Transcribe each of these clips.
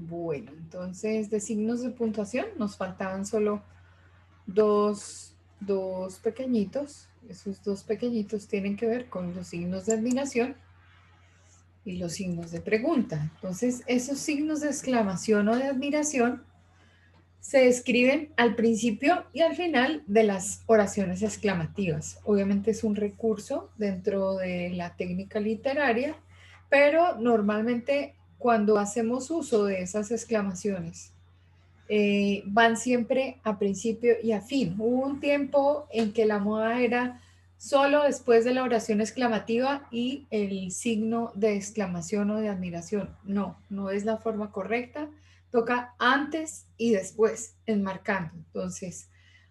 Bueno, entonces de signos de puntuación nos faltaban solo dos pequeñitos. Esos dos pequeñitos tienen que ver con los signos de admiración y los signos de pregunta. Entonces, esos signos de exclamación o de admiración se escriben al principio y al final de las oraciones exclamativas. Obviamente es un recurso dentro de la técnica literaria, pero normalmente cuando hacemos uso de esas exclamaciones, van siempre a principio y a fin. Hubo un tiempo en que la moda era solo después de la oración exclamativa y el signo de exclamación o de admiración. No, no es la forma correcta. Toca antes y después, enmarcando. Entonces,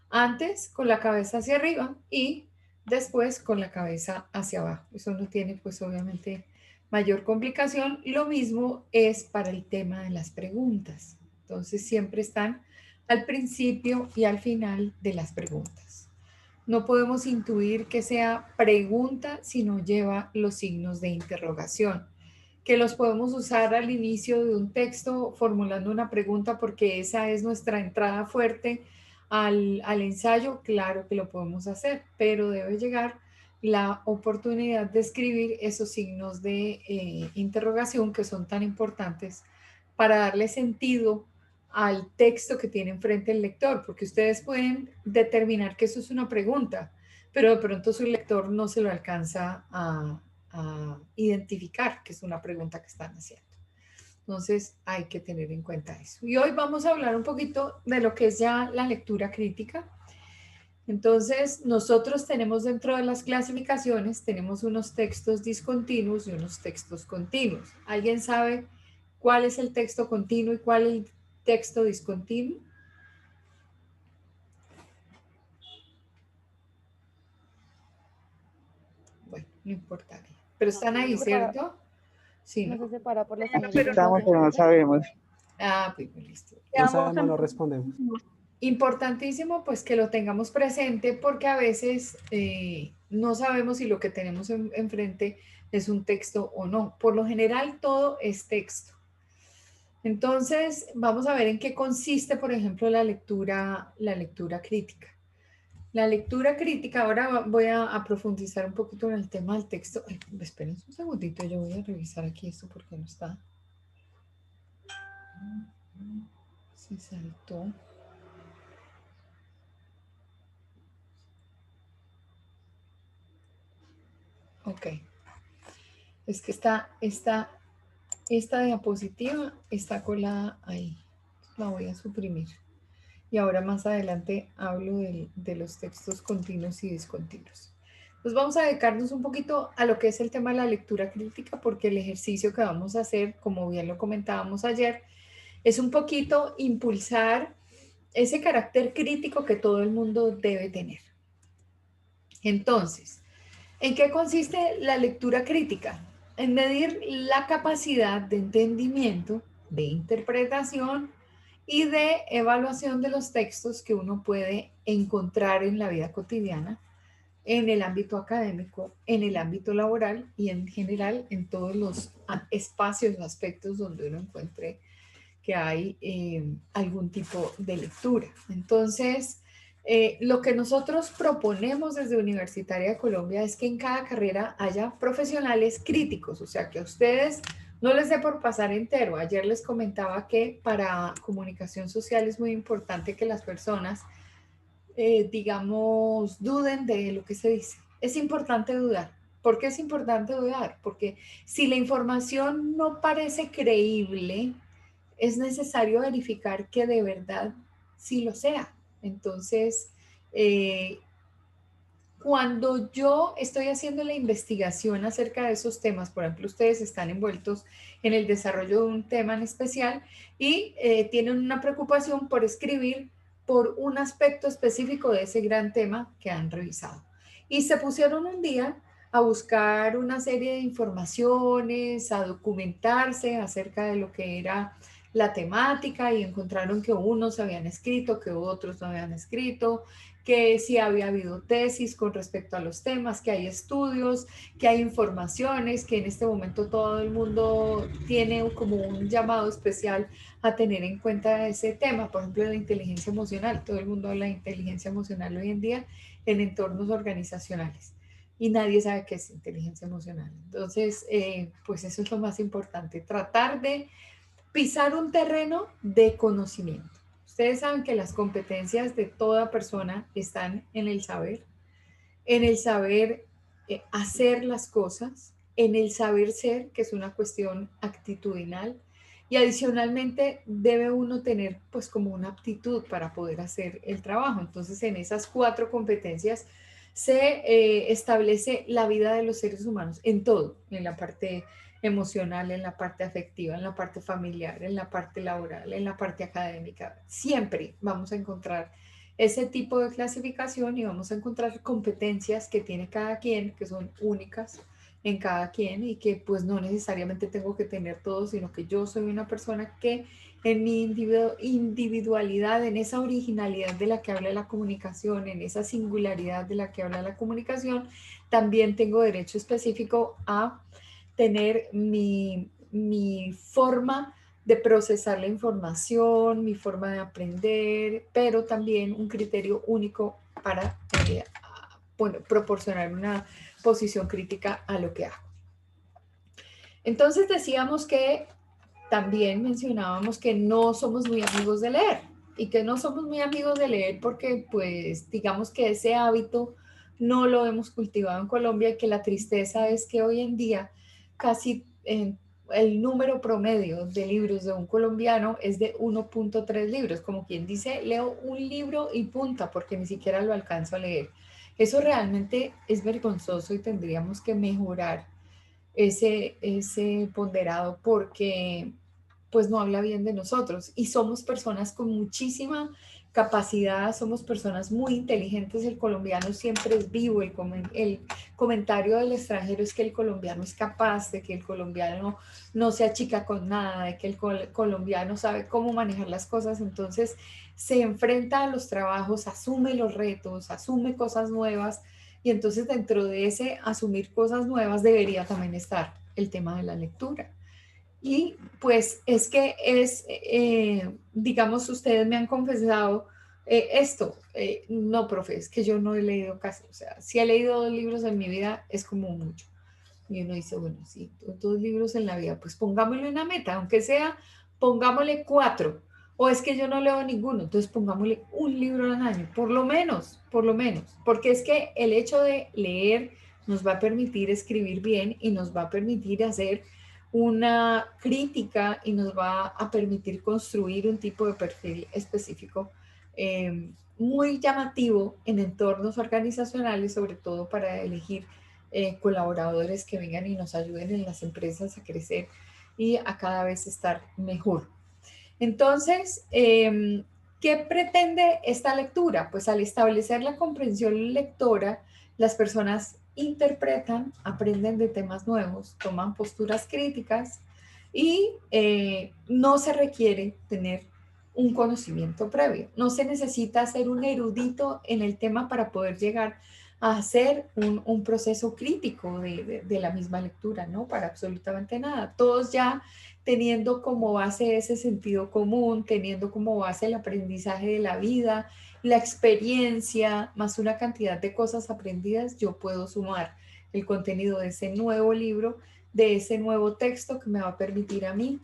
antes con la cabeza hacia arriba y después con la cabeza hacia abajo. Eso no tiene pues obviamente mayor complicación. Lo mismo es para el tema de las preguntas. Entonces siempre están al principio y al final de las preguntas. No podemos intuir que sea pregunta si no lleva los signos de interrogación, que los podemos usar al inicio de un texto formulando una pregunta porque esa es nuestra entrada fuerte al ensayo. Claro que lo podemos hacer, pero debe llegar la oportunidad de escribir esos signos de interrogación que son tan importantes para darle sentido al texto que tiene enfrente el lector, porque ustedes pueden determinar que eso es una pregunta, pero de pronto su lector no se lo alcanza a identificar que es una pregunta que están haciendo. Entonces hay que tener en cuenta eso. Y hoy vamos a hablar un poquito de lo que es ya la lectura crítica. Entonces nosotros tenemos dentro de las clasificaciones, tenemos unos textos discontinuos y unos textos continuos. ¿Alguien sabe cuál es el texto continuo y cuál es el texto discontinuo? Bueno, no importa. Pero están ahí, Se separa, ¿cierto? Sí, no ¿no? se separa por los signos de Estamos, puntuación, pero no ¿cierto? sabemos. Ah, pues listo. No Es sabemos, no respondemos. importantísimo pues que lo tengamos presente porque a veces no sabemos si lo que tenemos enfrente es un texto o no. Por lo general todo es texto. Entonces vamos a ver en qué consiste, por ejemplo, la lectura crítica. La lectura crítica, ahora voy a profundizar un poquito en el tema del texto. Ay, esperen un segundito, yo voy a revisar aquí esto porque no está. Se saltó. Ok. Es que esta diapositiva está colada ahí. La voy a suprimir. Y ahora más adelante hablo de los textos continuos y discontinuos. Pues vamos a dedicarnos un poquito a lo que es el tema de la lectura crítica, porque el ejercicio que vamos a hacer, como bien lo comentábamos ayer, es un poquito impulsar ese carácter crítico que todo el mundo debe tener. Entonces, ¿en qué consiste la lectura crítica? En medir la capacidad de entendimiento, de interpretación y de evaluación de los textos que uno puede encontrar en la vida cotidiana, en el ámbito académico, en el ámbito laboral y en general en todos los espacios o aspectos donde uno encuentre que hay algún tipo de lectura. Entonces, lo que nosotros proponemos desde Universitaria de Colombia es que en cada carrera haya profesionales críticos, o sea, que a ustedes no les dé por pasar entero. Ayer les comentaba que para comunicación social es muy importante que las personas, digamos, duden de lo que se dice. Es importante dudar. ¿Por qué es importante dudar? Porque si la información no parece creíble, es necesario verificar que de verdad sí lo sea. Entonces, cuando yo estoy haciendo la investigación acerca de esos temas, por ejemplo, ustedes están envueltos en el desarrollo de un tema en especial y tienen una preocupación por escribir por un aspecto específico de ese gran tema que han revisado. Y se pusieron un día a buscar una serie de informaciones, a documentarse acerca de lo que era la temática y encontraron que unos habían escrito, que otros no habían escrito, que sí había habido tesis con respecto a los temas, que hay estudios, que hay informaciones, que en este momento todo el mundo tiene como un llamado especial a tener en cuenta ese tema. Por ejemplo, la inteligencia emocional. Todo el mundo habla de inteligencia emocional hoy en día en entornos organizacionales y nadie sabe qué es inteligencia emocional. Entonces, pues eso es lo más importante, tratar de pisar un terreno de conocimiento. Ustedes saben que las competencias de toda persona están en el saber hacer las cosas, en el saber ser, que es una cuestión actitudinal, y adicionalmente debe uno tener pues como una aptitud para poder hacer el trabajo. Entonces en esas 4 competencias se establece la vida de los seres humanos en todo, en la parte emocional, en la parte afectiva, en la parte familiar, en la parte laboral, en la parte académica. Siempre vamos a encontrar ese tipo de clasificación y vamos a encontrar competencias que tiene cada quien, que son únicas en cada quien y que pues no necesariamente tengo que tener todo, sino que yo soy una persona que en mi individualidad, en esa originalidad de la que habla la comunicación, en esa singularidad de la que habla la comunicación, también tengo derecho específico a tener mi forma de procesar la información, mi forma de aprender, pero también un criterio único para bueno, proporcionar una posición crítica a lo que hago. Entonces decíamos que también mencionábamos que no somos muy amigos de leer y que no somos muy amigos de leer porque pues digamos que ese hábito no lo hemos cultivado en Colombia y que la tristeza es que hoy en día casi el número promedio de libros de un colombiano es de 1.3 libros, como quien dice, leo un libro y punta porque ni siquiera lo alcanzo a leer. Eso realmente es vergonzoso y tendríamos que mejorar ese ponderado porque pues no habla bien de nosotros y somos personas con muchísima capacidad, somos personas muy inteligentes, el colombiano siempre es vivo, el comentario del extranjero es que el colombiano es capaz, de que el colombiano no se achica con nada, de que el colombiano sabe cómo manejar las cosas, entonces se enfrenta a los trabajos, asume los retos, asume cosas nuevas y entonces dentro de ese asumir cosas nuevas debería también estar el tema de la lectura. Y pues es que es, digamos, ustedes me han confesado esto, no, profe, es que yo no he leído casi, o sea, si he leído 2 libros en mi vida es como mucho. Y uno dice, bueno, sí, 2 libros en la vida, pues pongámosle una meta, aunque sea, pongámosle 4. O es que yo no leo ninguno, entonces pongámosle un libro al año, por lo menos, porque es que el hecho de leer nos va a permitir escribir bien y nos va a permitir hacer una crítica y nos va a permitir construir un tipo de perfil específico muy llamativo en entornos organizacionales, sobre todo para elegir colaboradores que vengan y nos ayuden en las empresas a crecer y a cada vez estar mejor. Entonces, ¿qué pretende esta lectura? Pues al establecer la comprensión lectora, las personas interpretan, aprenden de temas nuevos, toman posturas críticas y no se requiere tener un conocimiento previo. No se necesita ser un erudito en el tema para poder llegar a hacer un proceso crítico de la misma lectura, ¿no? Para absolutamente nada. Todos ya teniendo como base ese sentido común, teniendo como base el aprendizaje de la vida, la experiencia, más una cantidad de cosas aprendidas, yo puedo sumar el contenido de ese nuevo libro, de ese nuevo texto que me va a permitir a mí,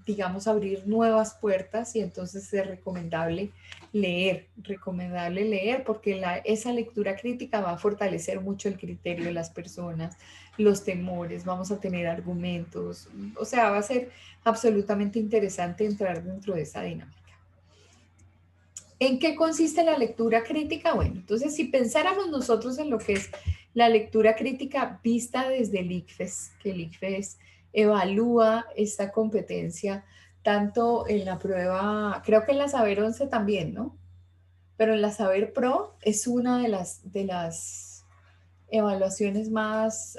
digamos, abrir nuevas puertas y entonces es recomendable leer porque esa lectura crítica va a fortalecer mucho el criterio de las personas, los temores, vamos a tener argumentos, o sea, va a ser absolutamente interesante entrar dentro de esa dinámica. ¿En qué consiste la lectura crítica? Bueno, entonces si pensáramos nosotros en lo que es la lectura crítica vista desde el ICFES, que el ICFES evalúa esta competencia tanto en la prueba, creo que en la Saber 11 también, ¿no? Pero en la Saber Pro es una de las evaluaciones más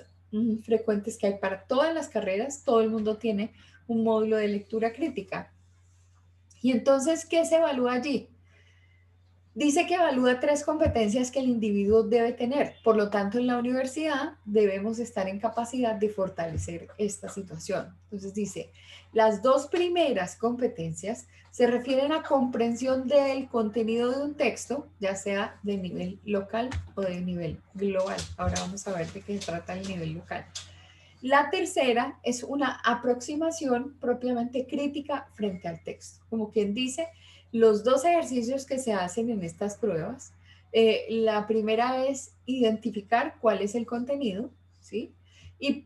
frecuentes que hay para todas las carreras. Todo el mundo tiene un módulo de lectura crítica. Y entonces, ¿qué se evalúa allí? Dice que evalúa 3 competencias que el individuo debe tener. Por lo tanto, en la universidad debemos estar en capacidad de fortalecer esta situación. Entonces dice, las 2 primeras competencias se refieren a comprensión del contenido de un texto, ya sea de nivel local o de nivel global. Ahora vamos a ver de qué se trata el nivel local. La tercera es una aproximación propiamente crítica frente al texto. Como quien dice, los 2 ejercicios que se hacen en estas pruebas, la primera es identificar cuál es el contenido, ¿sí? Y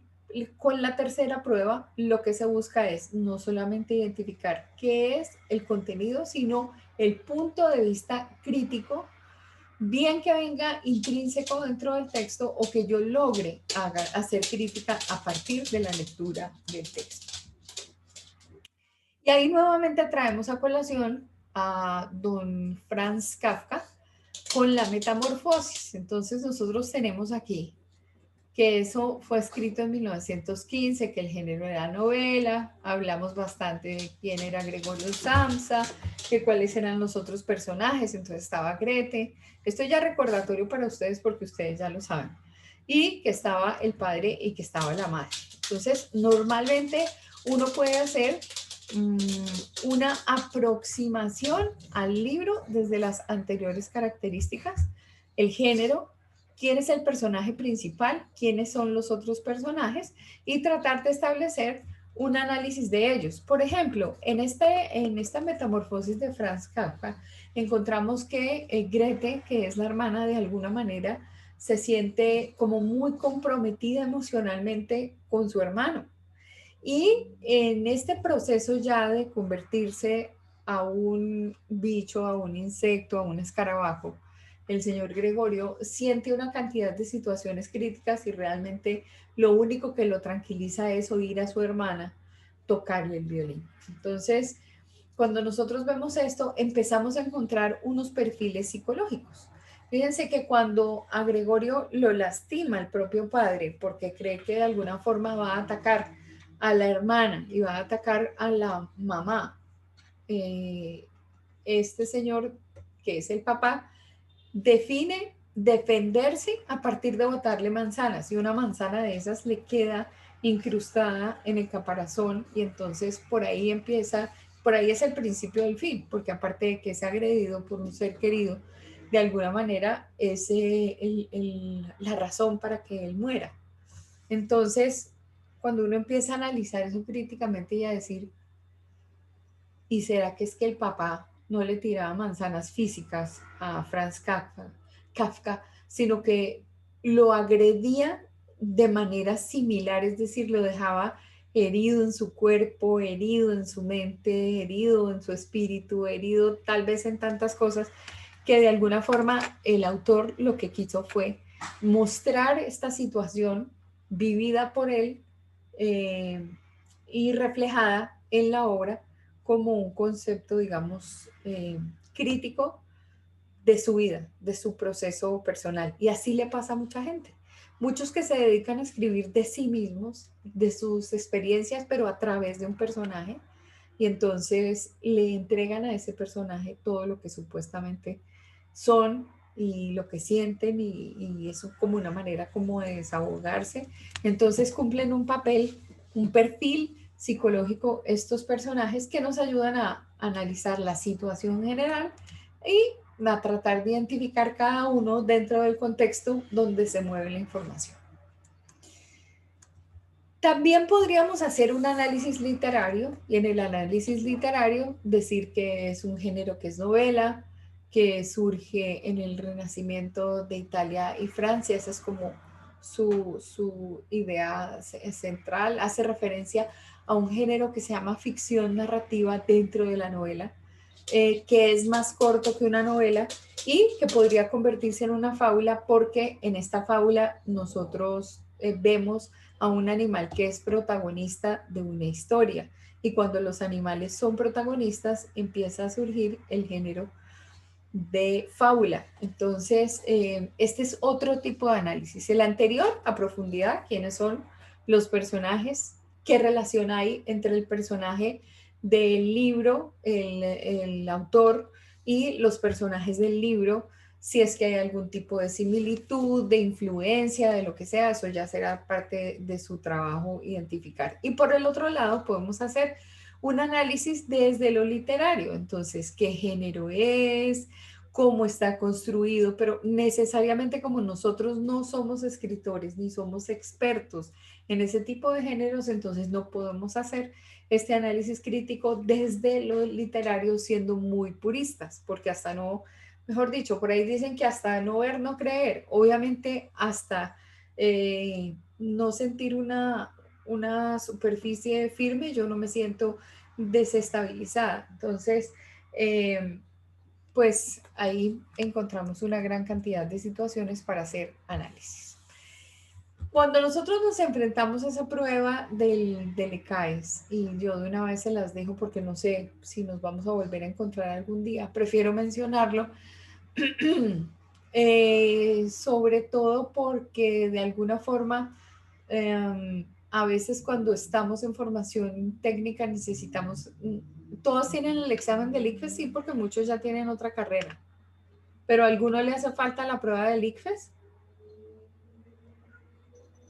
con la tercera prueba, lo que se busca es no solamente identificar qué es el contenido, sino el punto de vista crítico, bien que venga intrínseco dentro del texto o que yo logre hacer crítica a partir de la lectura del texto. Y ahí nuevamente traemos a colación a don Franz Kafka con la metamorfosis. Entonces nosotros tenemos aquí que eso fue escrito en 1915, que el género era novela, hablamos bastante de quién era Gregorio Samsa, que cuáles eran los otros personajes, entonces estaba Grete, esto ya recordatorio para ustedes porque ustedes ya lo saben, y que estaba el padre y que estaba la madre. Entonces, normalmente uno puede hacer una aproximación al libro desde las anteriores características, el género, quién es el personaje principal, quiénes son los otros personajes y tratar de establecer un análisis de ellos. Por ejemplo, en esta metamorfosis de Franz Kafka encontramos que Grete, que es la hermana, de alguna manera se siente como muy comprometida emocionalmente con su hermano. Y en este proceso ya de convertirse a un bicho, a un insecto, a un escarabajo, el señor Gregorio siente una cantidad de situaciones críticas y realmente lo único que lo tranquiliza es oír a su hermana tocarle el violín. Entonces, cuando nosotros vemos esto, empezamos a encontrar unos perfiles psicológicos. Fíjense que cuando a Gregorio lo lastima el propio padre porque cree que de alguna forma va a atacar a la hermana y va a atacar a la mamá, este señor, que es el papá, define defenderse a partir de botarle manzanas y una manzana de esas le queda incrustada en el caparazón y entonces por ahí empieza, por ahí es el principio del fin, porque aparte de que es agredido por un ser querido, de alguna manera es la razón para que él muera. Entonces, cuando uno empieza a analizar eso críticamente y a decir, ¿y será que es que el papá no le tiraba manzanas físicas a Franz Kafka, sino que lo agredía de manera similar, es decir, lo dejaba herido en su cuerpo, herido en su mente, herido en su espíritu, herido tal vez en tantas cosas, que de alguna forma el autor lo que quiso fue mostrar esta situación vivida por él y reflejada en la obra como un concepto, digamos, crítico de su vida, de su proceso personal. Y así le pasa a mucha gente. Muchos que se dedican a escribir de sí mismos, de sus experiencias, pero a través de un personaje, y entonces le entregan a ese personaje todo lo que supuestamente son y lo que sienten y eso como una manera como de desahogarse. Entonces cumplen un papel, un perfil psicológico estos personajes que nos ayudan a analizar la situación general y a tratar de identificar cada uno dentro del contexto donde se mueve la información. También podríamos hacer un análisis literario y en el análisis literario decir que es un género que es novela, que surge en el Renacimiento de Italia y Francia, esa es como su idea central, hace referencia a un género que se llama ficción narrativa dentro de la novela, que es más corto que una novela y que podría convertirse en una fábula porque en esta fábula nosotros vemos a un animal que es protagonista de una historia y cuando los animales son protagonistas empieza a surgir el género de fábula. Entonces, este es otro tipo de análisis. El anterior, a profundidad, quiénes son los personajes, qué relación hay entre el personaje del libro, el autor y los personajes del libro, si es que hay algún tipo de similitud, de influencia, de lo que sea, eso ya será parte de su trabajo identificar. Y por el otro lado, podemos hacer un análisis desde lo literario, entonces, qué género es, cómo está construido, pero necesariamente como nosotros no somos escritores ni somos expertos en ese tipo de géneros, entonces no podemos hacer este análisis crítico desde lo literario siendo muy puristas, porque hasta no, mejor dicho, por ahí dicen que hasta no ver, no creer, obviamente hasta no sentir una superficie firme, yo no me siento desestabilizada. Entonces, pues ahí encontramos una gran cantidad de situaciones para hacer análisis. Cuando nosotros nos enfrentamos a esa prueba del ECAES, y yo de una vez se las dejo porque no sé si nos vamos a volver a encontrar algún día, prefiero mencionarlo, sobre todo porque de alguna forma a veces cuando estamos en formación técnica necesitamos, todos tienen el examen del ICFES, sí, porque muchos ya tienen otra carrera, pero ¿a alguno le hace falta la prueba del ICFES?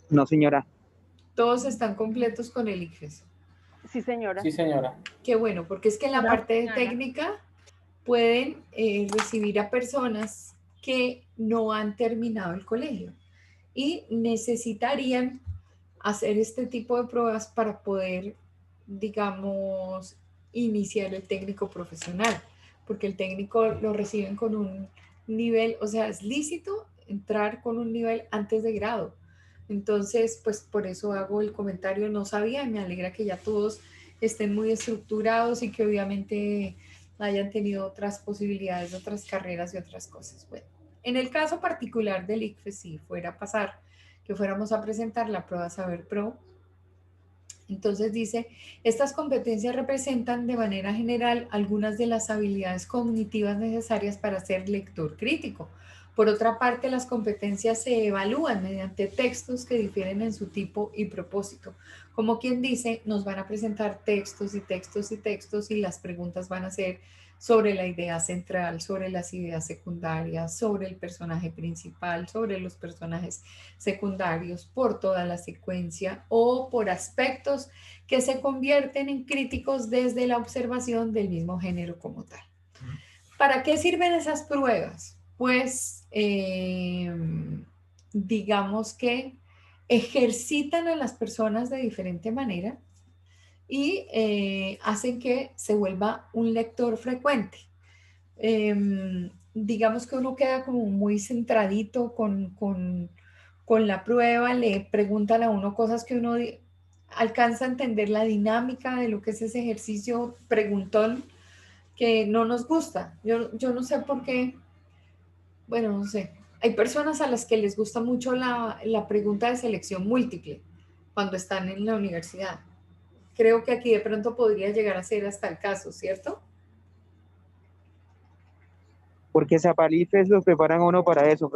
No, señora. Todos están completos con el ICFES. Sí, señora. Sí, señora. Qué bueno, porque es que en la parte de técnica pueden recibir a personas que no han terminado el colegio y necesitarían hacer este tipo de pruebas para poder, digamos, iniciar el técnico profesional, porque el técnico lo reciben con un nivel, o sea, es lícito entrar con un nivel antes de grado. Entonces, pues por eso hago el comentario, no sabía, y me alegra que ya todos estén muy estructurados y que obviamente hayan tenido otras posibilidades, otras carreras y otras cosas. Bueno, en el caso particular del ICFES, si fuera a pasar que fuéramos a presentar la prueba Saber Pro, entonces dice, estas competencias representan de manera general algunas de las habilidades cognitivas necesarias para ser lector crítico. Por otra parte, las competencias se evalúan mediante textos que difieren en su tipo y propósito. Como quien dice, nos van a presentar textos y textos y textos y las preguntas van a ser sobre la idea central, sobre las ideas secundarias, sobre el personaje principal, sobre los personajes secundarios, por toda la secuencia o por aspectos que se convierten en críticos desde la observación del mismo género como tal. ¿Para qué sirven esas pruebas? Pues digamos que ejercitan a las personas de diferente manera y hacen que se vuelva un lector frecuente. Digamos que uno queda como muy centradito con la prueba, le preguntan a uno cosas que uno alcanza a entender la dinámica de lo que es ese ejercicio preguntón que no nos gusta. Yo no sé por qué, bueno, no sé. Hay personas a las que les gusta mucho la pregunta de selección múltiple cuando están en la universidad. Creo que aquí de pronto podría llegar a ser hasta el caso, ¿cierto? Porque Zapalifes lo preparan a uno para eso,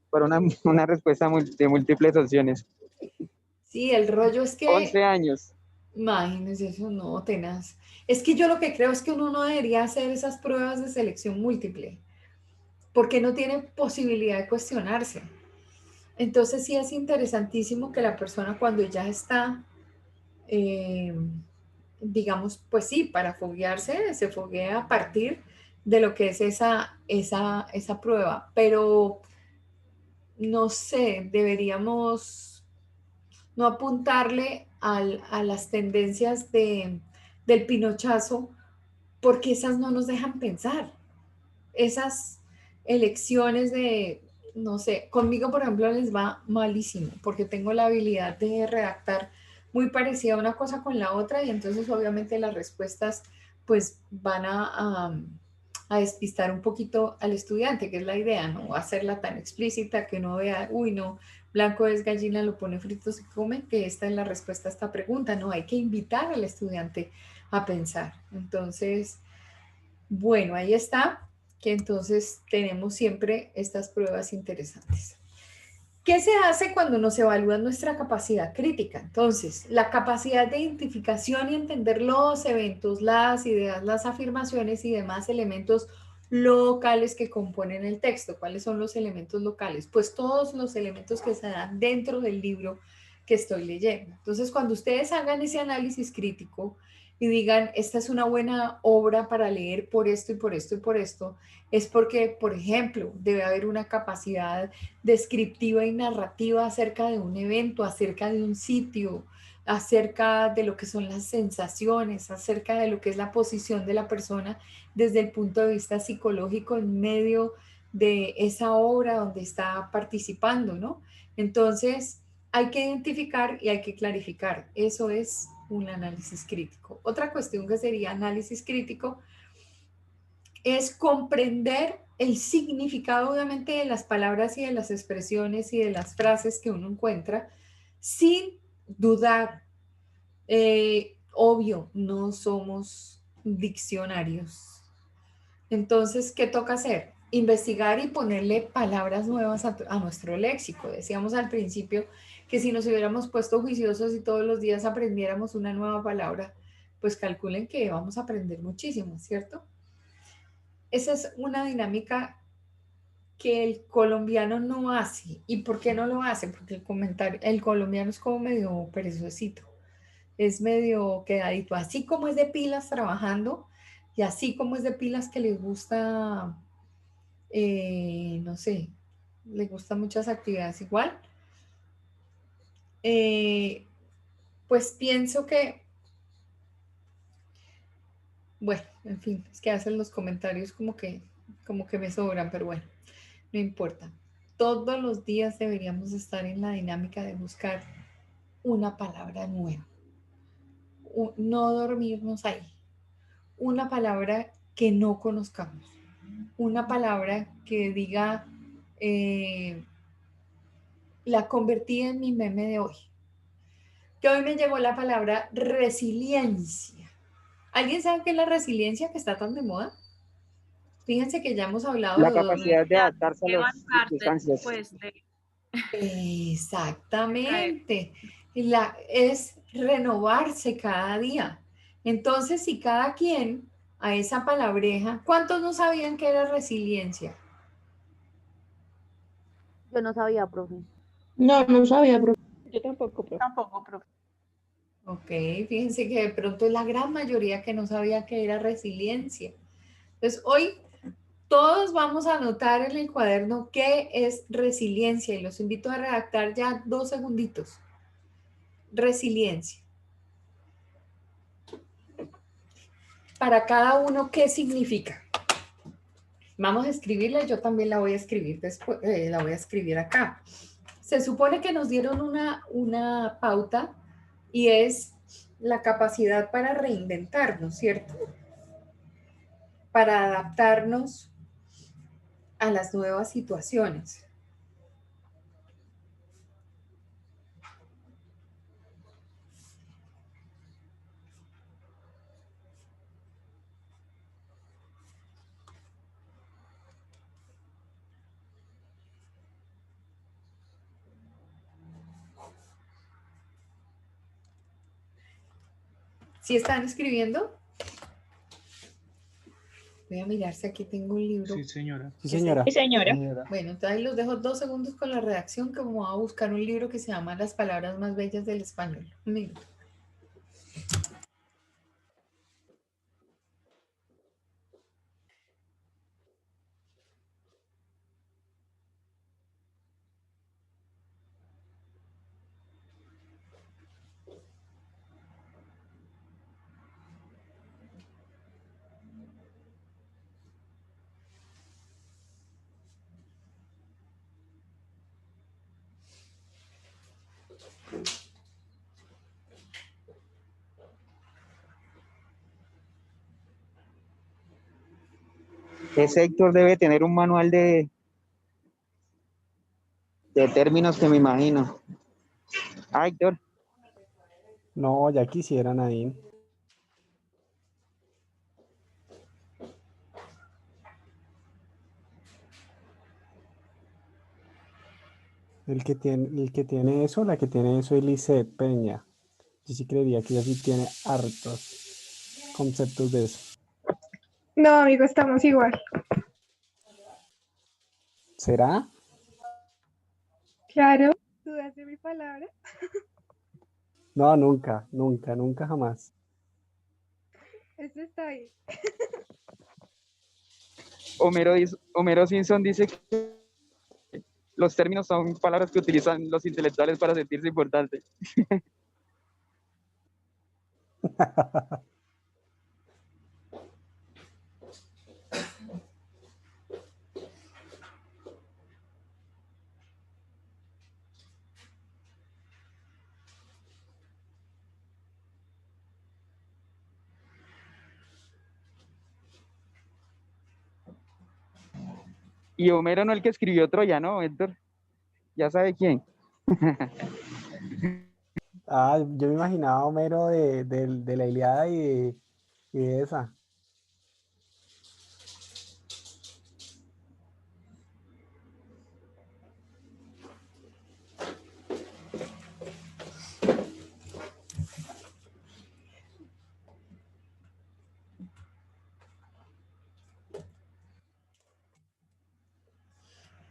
para una respuesta de múltiples opciones. Sí, el rollo es que 11 años. imagínense eso, no, tenaz. Es que yo lo que creo es que uno no debería hacer esas pruebas de selección múltiple, porque no tiene posibilidad de cuestionarse. Entonces sí es interesantísimo que la persona cuando ya está, eh, digamos, pues sí, para foguearse, se foguea a partir de lo que es esa prueba, pero no sé, deberíamos no apuntarle a las tendencias del pinochazo, porque esas no nos dejan pensar. Esas elecciones de, no sé, conmigo por ejemplo les va malísimo, porque tengo la habilidad de redactar muy parecida una cosa con la otra y entonces obviamente las respuestas pues van a despistar un poquito al estudiante, que es la idea, no hacerla tan explícita que no vea, uy, no, blanco es gallina, lo pone frito, se come, que esta es la respuesta a esta pregunta, no, hay que invitar al estudiante a pensar. Entonces, bueno, ahí está. que entonces tenemos siempre estas pruebas interesantes. ¿Qué se hace cuando nos evalúa nuestra capacidad crítica? Entonces, la capacidad de identificación y entender los eventos, las ideas, las afirmaciones y demás elementos locales que componen el texto. ¿Cuáles son los elementos locales? Pues todos los elementos que se dan dentro del libro que estoy leyendo. Entonces, cuando ustedes hagan ese análisis crítico y digan, esta es una buena obra para leer por esto y por esto y por esto, es porque, por ejemplo, debe haber una capacidad descriptiva y narrativa acerca de un evento, acerca de un sitio, acerca de lo que son las sensaciones, acerca de lo que es la posición de la persona desde el punto de vista psicológico en medio de esa obra donde está participando, ¿no? Entonces, hay que identificar y hay que clarificar. Eso es un análisis crítico. Otra cuestión que sería análisis crítico es comprender el significado, obviamente, de las palabras y de las expresiones y de las frases que uno encuentra sin dudar. Obvio, no somos diccionarios. Entonces, ¿qué toca hacer? Investigar y ponerle palabras nuevas a nuestro léxico. Decíamos al principio que si nos hubiéramos puesto juiciosos y todos los días aprendiéramos una nueva palabra, pues calculen que vamos a aprender muchísimo, ¿cierto? Esa es una dinámica que el colombiano no hace. ¿Y por qué no lo hace? Porque el colombiano es como medio perezosito, es medio quedadito, así como es de pilas trabajando y así como es de pilas que les gusta, no sé, les gustan muchas actividades igual. eh, pues pienso que, bueno, en fin, es que hacen los comentarios como que me sobran, pero bueno. No importa. Todos los días deberíamos estar en la dinámica de buscar una palabra nueva. No dormirnos ahí. Una palabra que no conozcamos. Una palabra que diga, eh, la convertí en mi meme de hoy. Que hoy me llegó la palabra resiliencia. ¿Alguien sabe qué es la resiliencia que está tan de moda? Fíjense que ya hemos hablado La de dos. capacidad de Ya adaptarse a las levantarte circunstancias. después de caer. Exactamente. Es renovarse cada día. Entonces, si cada quien a esa palabreja, ¿cuántos no sabían que era resiliencia? Yo no sabía, profe. No, no sabía, profe. Yo tampoco, profe. Tampoco, profe. Ok, fíjense que de pronto es la gran mayoría que no sabía que era resiliencia. Entonces, hoy todos vamos a anotar en el cuaderno qué es resiliencia y los invito a redactar ya 2 segunditos. Resiliencia. Para cada uno, ¿qué significa? Vamos a escribirla, yo también la voy a escribir después, la voy a escribir acá. Se supone que nos dieron una pauta y es la capacidad para reinventarnos, ¿cierto? Para adaptarnos a las nuevas situaciones. ¿Sí están escribiendo? Voy a mirar si aquí tengo un libro. Sí, señora. Sí, señora. Sí, señora. Bueno, entonces los dejo 2 segundos con la redacción que vamos a buscar un libro que se llama Las palabras más bellas del español. Un minuto. Ese Héctor debe tener un manual de términos que me imagino. Ah, Héctor, No, ya quisiera, Nadine. El que tiene eso, la que tiene eso es Lisette Peña. Yo sí creería que ella sí tiene hartos conceptos de eso. No, amigo, estamos igual. ¿Será? Claro. ¿Dudas de mi palabra? No, nunca, nunca, nunca jamás. Eso está ahí. Homero Simpson dice que los términos son palabras que utilizan los intelectuales para sentirse importantes. Y Homero no el que escribió Troya, ¿no, Héctor? Ya sabe quién. Ah, yo me imaginaba a Homero de la Ilíada y de esa.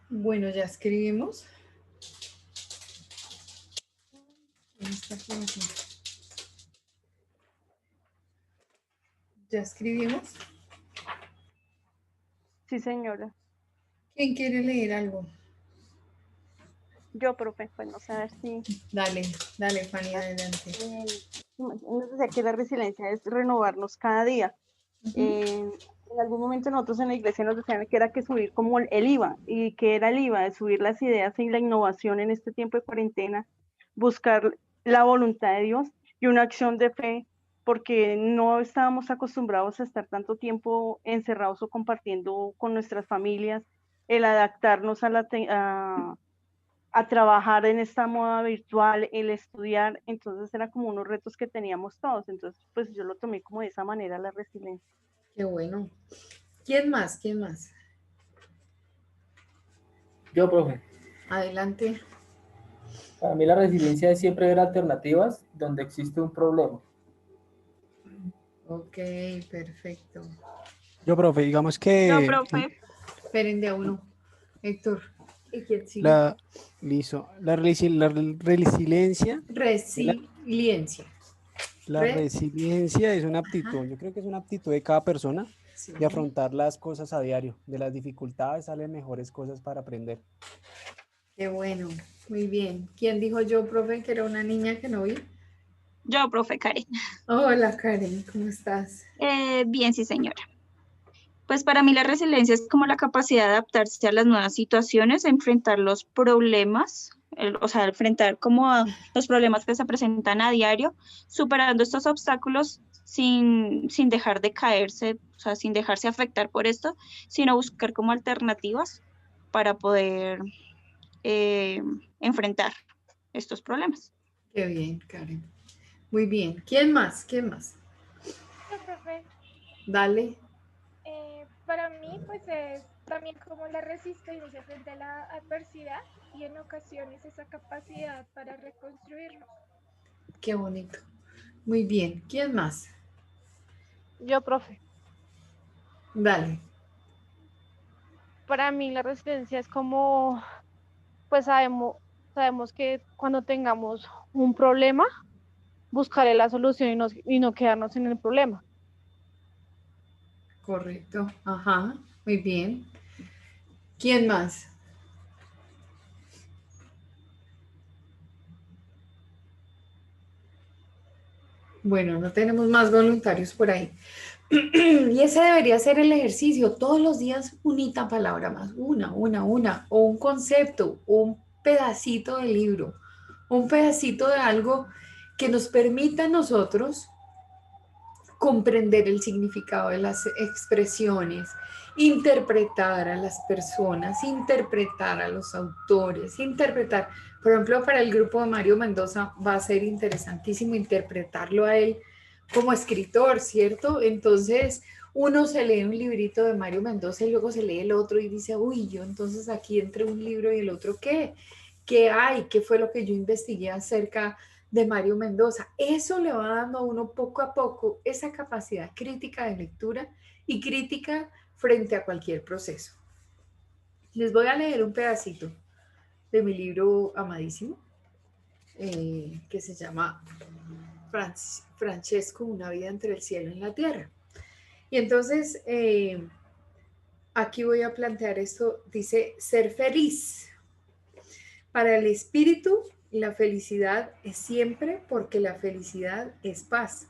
Bueno, ya escribimos. Esta cosa. Ya escribimos. Sí, señora. ¿Quién quiere leer algo? Yo, profe, pues no sé, a ver si... Dale, dale, Fanny, adelante. Nos decía que la resiliencia es renovarnos cada día. En algún momento nosotros en la iglesia nos decían que era que subir como el IVA, y que era el IVA, de subir las ideas y la innovación en este tiempo de cuarentena, buscar la voluntad de Dios y una acción de fe, porque no estábamos acostumbrados a estar tanto tiempo encerrados o compartiendo con nuestras familias, el adaptarnos a trabajar en esta moda virtual, el estudiar, entonces era como unos retos que teníamos todos, entonces pues yo lo tomé como de esa manera, la resiliencia. Qué bueno. ¿Quién más? ¿Quién más? Yo, profe, Adelante. para mí la resiliencia es siempre ver alternativas donde existe un problema. Ok, perfecto. Yo, profe, digamos Yo, que profe, Esperen de a uno. Héctor. ¿Y quién sigue? listo, la resiliencia, Resiliencia. la resiliencia es una aptitud, Ajá. yo creo que es una aptitud de cada persona Sí. de afrontar las cosas a diario. De las dificultades salen mejores cosas para aprender. Qué bueno. Muy bien. ¿Quién dijo yo, profe, que era una niña que no vi? Yo, profe Karen. Hola, Karen. ¿Cómo estás? Bien, sí, señora. Pues para mí la resiliencia es como la capacidad de adaptarse a las nuevas situaciones, enfrentar los problemas, o sea, enfrentar como los problemas que se presentan a diario, superando estos obstáculos sin dejar de caerse, o sea, sin dejarse afectar por esto, sino buscar como alternativas para poder enfrentar estos problemas. Qué bien, Karen. Muy bien. ¿Quién más? ¿Quién más? No, profe. Dale. Para mí, pues es también como la resistencia frente a la adversidad y en ocasiones esa capacidad para reconstruirnos. Qué bonito. Muy bien. ¿Quién más? Yo, profe, Dale. para mí la resiliencia es como, pues sabemos que cuando tengamos un problema, buscaré la solución y no quedarnos en el problema. Correcto. Ajá. Muy bien. ¿Quién más? Bueno, no tenemos más voluntarios por ahí. Y ese debería ser el ejercicio. Todos los días unita palabra más. Una. O un concepto, o un pedacito de libro, un pedacito de algo que nos permita a nosotros comprender el significado de las expresiones, interpretar a las personas, interpretar a los autores, interpretar, por ejemplo, para el grupo de Mario Mendoza va a ser interesantísimo interpretarlo a él como escritor, ¿cierto? Entonces, uno se lee un librito de Mario Mendoza y luego se lee el otro y dice, uy, yo entonces aquí entre un libro y el otro, ¿qué? ¿Qué hay? ¿Qué fue lo que yo investigué acerca de Mario Mendoza? Eso le va dando a uno poco a poco esa capacidad crítica de lectura y crítica frente a cualquier proceso. Les voy a leer un pedacito de mi libro amadísimo, que se llama Francesco, una vida entre el cielo y la tierra. Y entonces, aquí voy a plantear esto, dice, ser feliz. Para el espíritu, la felicidad es siempre porque la felicidad es paz.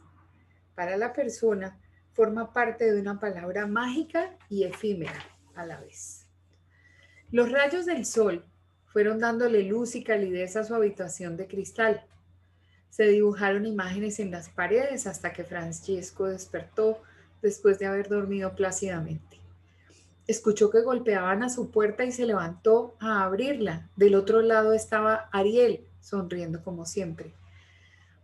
Para la persona, forma parte de una palabra mágica y efímera a la vez. Los rayos del sol fueron dándole luz y calidez a su habitación de cristal. Se dibujaron imágenes en las paredes hasta que Francesco despertó después de haber dormido plácidamente. Escuchó que golpeaban a su puerta y se levantó a abrirla. Del otro lado estaba Ariel, sonriendo como siempre.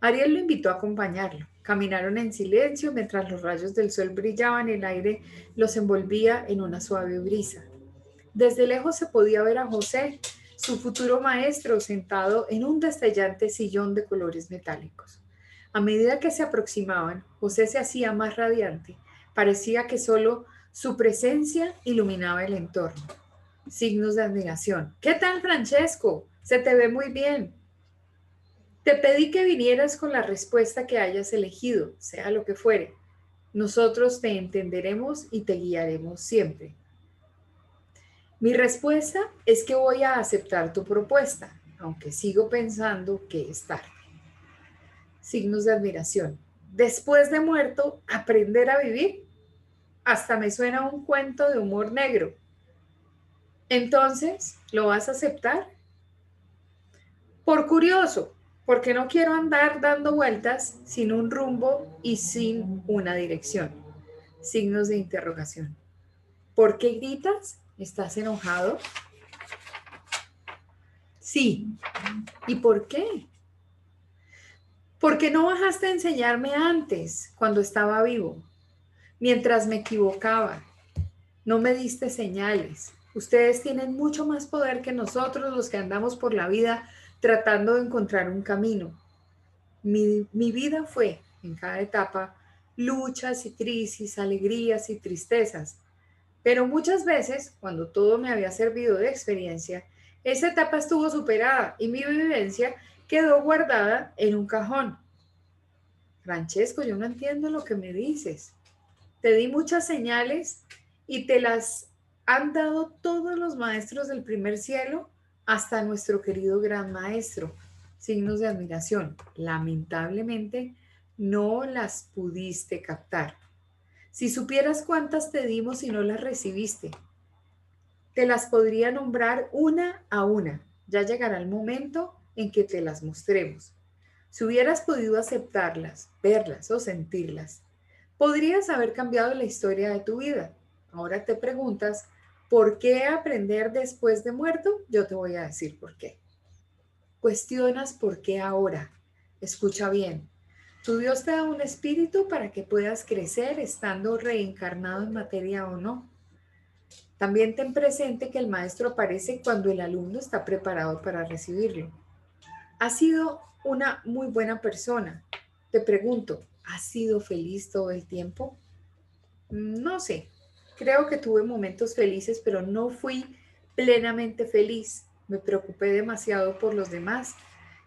Ariel lo invitó a acompañarlo. Caminaron en silencio mientras los rayos del sol brillaban, el aire los envolvía en una suave brisa. Desde lejos se podía ver a José, su futuro maestro, sentado en un destellante sillón de colores metálicos. A medida que se aproximaban, José se hacía más radiante. Parecía que solo su presencia iluminaba el entorno. Signos de admiración. ¿Qué tal, Francesco? Se te ve muy bien. Te pedí que vinieras con la respuesta que hayas elegido, sea lo que fuere. Nosotros te entenderemos y te guiaremos siempre. Mi respuesta es que voy a aceptar tu propuesta, aunque sigo pensando que es tarde. Signos de admiración. Después de muerto, aprender a vivir. Hasta me suena un cuento de humor negro. Entonces, ¿lo vas a aceptar? Por curioso, porque no quiero andar dando vueltas sin un rumbo y sin una dirección. Signos de interrogación. ¿Por qué gritas? ¿Estás enojado? Sí. ¿Y por qué? Porque no bajaste a enseñarme antes, cuando estaba vivo, mientras me equivocaba. No me diste señales. Ustedes tienen mucho más poder que nosotros, los que andamos por la vida tratando de encontrar un camino. Mi vida fue, en cada etapa, luchas y crisis, alegrías y tristezas. Pero muchas veces, cuando todo me había servido de experiencia, esa etapa estuvo superada y mi vivencia quedó guardada en un cajón. Francesco, yo no entiendo lo que me dices. Te di muchas señales y te las han dado todos los maestros del primer cielo hasta nuestro querido gran maestro. Signos de admiración. Lamentablemente, no las pudiste captar. Si supieras cuántas te dimos y no las recibiste, te las podría nombrar una a una. Ya llegará el momento en que te las mostremos. Si hubieras podido aceptarlas, verlas o sentirlas, podrías haber cambiado la historia de tu vida. Ahora te preguntas, ¿por qué aprender después de muerto? Yo te voy a decir por qué. Cuestionas por qué ahora. Escucha bien. Tu Dios te da un espíritu para que puedas crecer estando reencarnado en materia o no. También ten presente que el maestro aparece cuando el alumno está preparado para recibirlo. Has sido una muy buena persona. Te pregunto, ¿has sido feliz todo el tiempo? No sé. Creo que tuve momentos felices, pero no fui plenamente feliz. Me preocupé demasiado por los demás.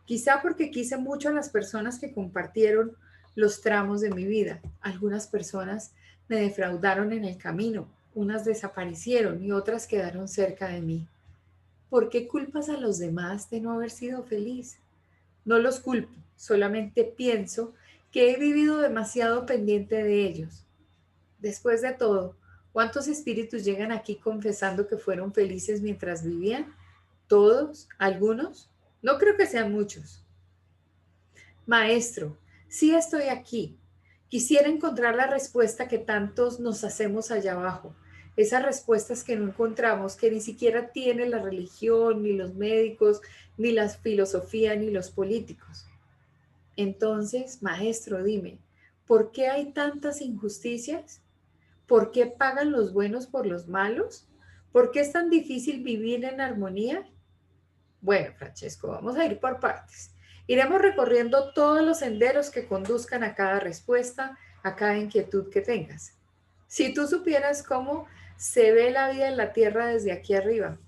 Quizá porque quise mucho a las personas que compartieron los tramos de mi vida. Algunas personas me defraudaron en el camino, unas desaparecieron y otras quedaron cerca de mí. ¿Por qué culpas a los demás de no haber sido feliz? No los culpo, solamente pienso que he vivido demasiado pendiente de ellos. Después de todo, ¿cuántos espíritus llegan aquí confesando que fueron felices mientras vivían? ¿Todos? ¿Algunos? No creo que sean muchos. Maestro, sí estoy aquí. Quisiera encontrar la respuesta que tantos nos hacemos allá abajo. Esas respuestas que no encontramos, que ni siquiera tiene la religión, ni los médicos, ni la filosofía, ni los políticos. Entonces, maestro, dime, ¿por qué hay tantas injusticias? ¿Por qué pagan los buenos por los malos? ¿Por qué es tan difícil vivir en armonía? Bueno, Francesco, vamos a ir por partes. Iremos recorriendo todos los senderos que conduzcan a cada respuesta, a cada inquietud que tengas. Si tú supieras cómo se ve la vida en la Tierra desde aquí arriba,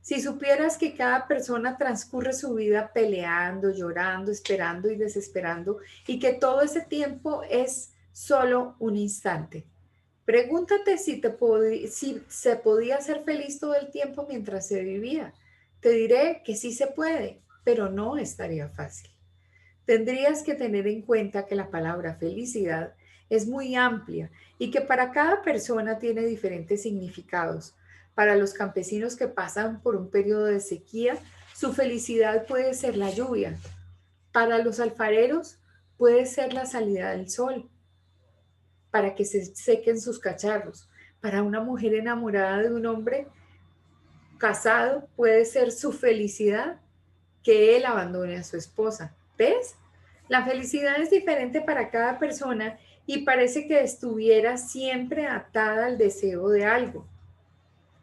si supieras que cada persona transcurre su vida peleando, llorando, esperando y desesperando, y que todo ese tiempo es solo un instante. Pregúntate si se podía ser feliz todo el tiempo mientras se vivía. Te diré que sí se puede, pero no estaría fácil. Tendrías que tener en cuenta que la palabra felicidad es muy amplia y que para cada persona tiene diferentes significados. Para los campesinos que pasan por un periodo de sequía, su felicidad puede ser la lluvia. Para los alfareros puede ser la salida del sol, para que se sequen sus cacharros. Para una mujer enamorada de un hombre casado puede ser su felicidad que él abandone a su esposa. ¿Ves? La felicidad es diferente para cada persona y parece que estuviera siempre atada al deseo de algo.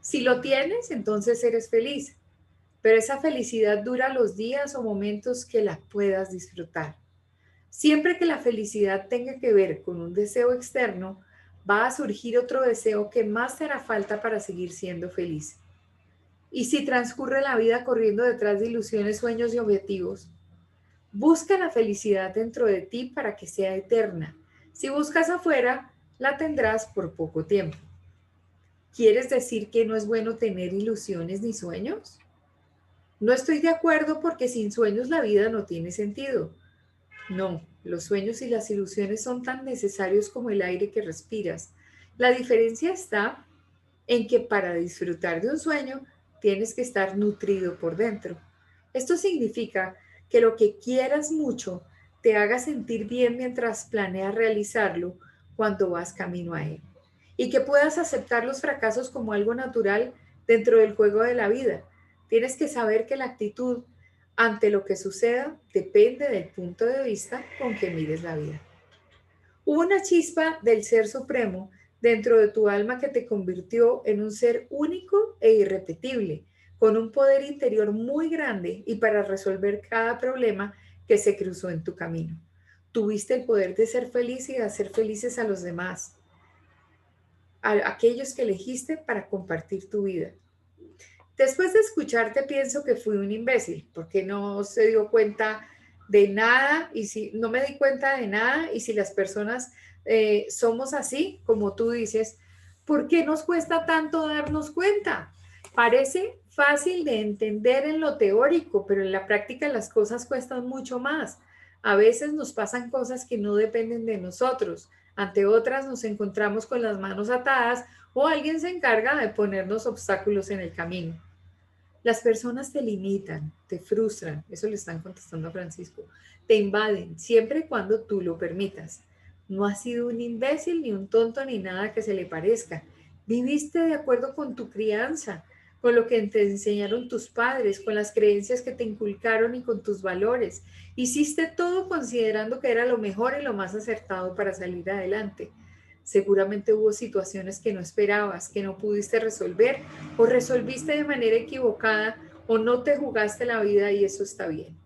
Si lo tienes, entonces eres feliz, pero esa felicidad dura los días o momentos que la puedas disfrutar. Siempre que la felicidad tenga que ver con un deseo externo, va a surgir otro deseo que más te hará falta para seguir siendo feliz. Y si transcurre la vida corriendo detrás de ilusiones, sueños y objetivos, busca la felicidad dentro de ti para que sea eterna. Si buscas afuera, la tendrás por poco tiempo. ¿Quieres decir que no es bueno tener ilusiones ni sueños? No estoy de acuerdo porque sin sueños la vida no tiene sentido. No, los sueños y las ilusiones son tan necesarios como el aire que respiras. La diferencia está en que para disfrutar de un sueño tienes que estar nutrido por dentro. Esto significa que lo que quieras mucho te haga sentir bien mientras planeas realizarlo cuando vas camino a él. Y que puedas aceptar los fracasos como algo natural dentro del juego de la vida. Tienes que saber que la actitud ante lo que suceda depende del punto de vista con que mires la vida. Hubo una chispa del Ser Supremo dentro de tu alma que te convirtió en un ser único e irrepetible, con un poder interior muy grande y para resolver cada problema que se cruzó en tu camino. Tuviste el poder de ser feliz y de hacer felices a los demás, a aquellos que elegiste para compartir tu vida. Después de escucharte pienso que fui un imbécil, porque no se dio cuenta de nada y si no me di cuenta de nada y si las personas somos así, como tú dices, ¿por qué nos cuesta tanto darnos cuenta? Parece fácil de entender en lo teórico, pero en la práctica las cosas cuestan mucho más. A veces nos pasan cosas que no dependen de nosotros. Ante otras nos encontramos con las manos atadas o alguien se encarga de ponernos obstáculos en el camino. Las personas te limitan, te frustran, eso le están contestando a Francisco, te invaden, siempre y cuando tú lo permitas. No has sido un imbécil, ni un tonto, ni nada que se le parezca. Viviste de acuerdo con tu crianza, con lo que te enseñaron tus padres, con las creencias que te inculcaron y con tus valores. Hiciste todo considerando que era lo mejor y lo más acertado para salir adelante. Seguramente hubo situaciones que no esperabas, que no pudiste resolver o resolviste de manera equivocada o no te jugaste la vida y eso está bien.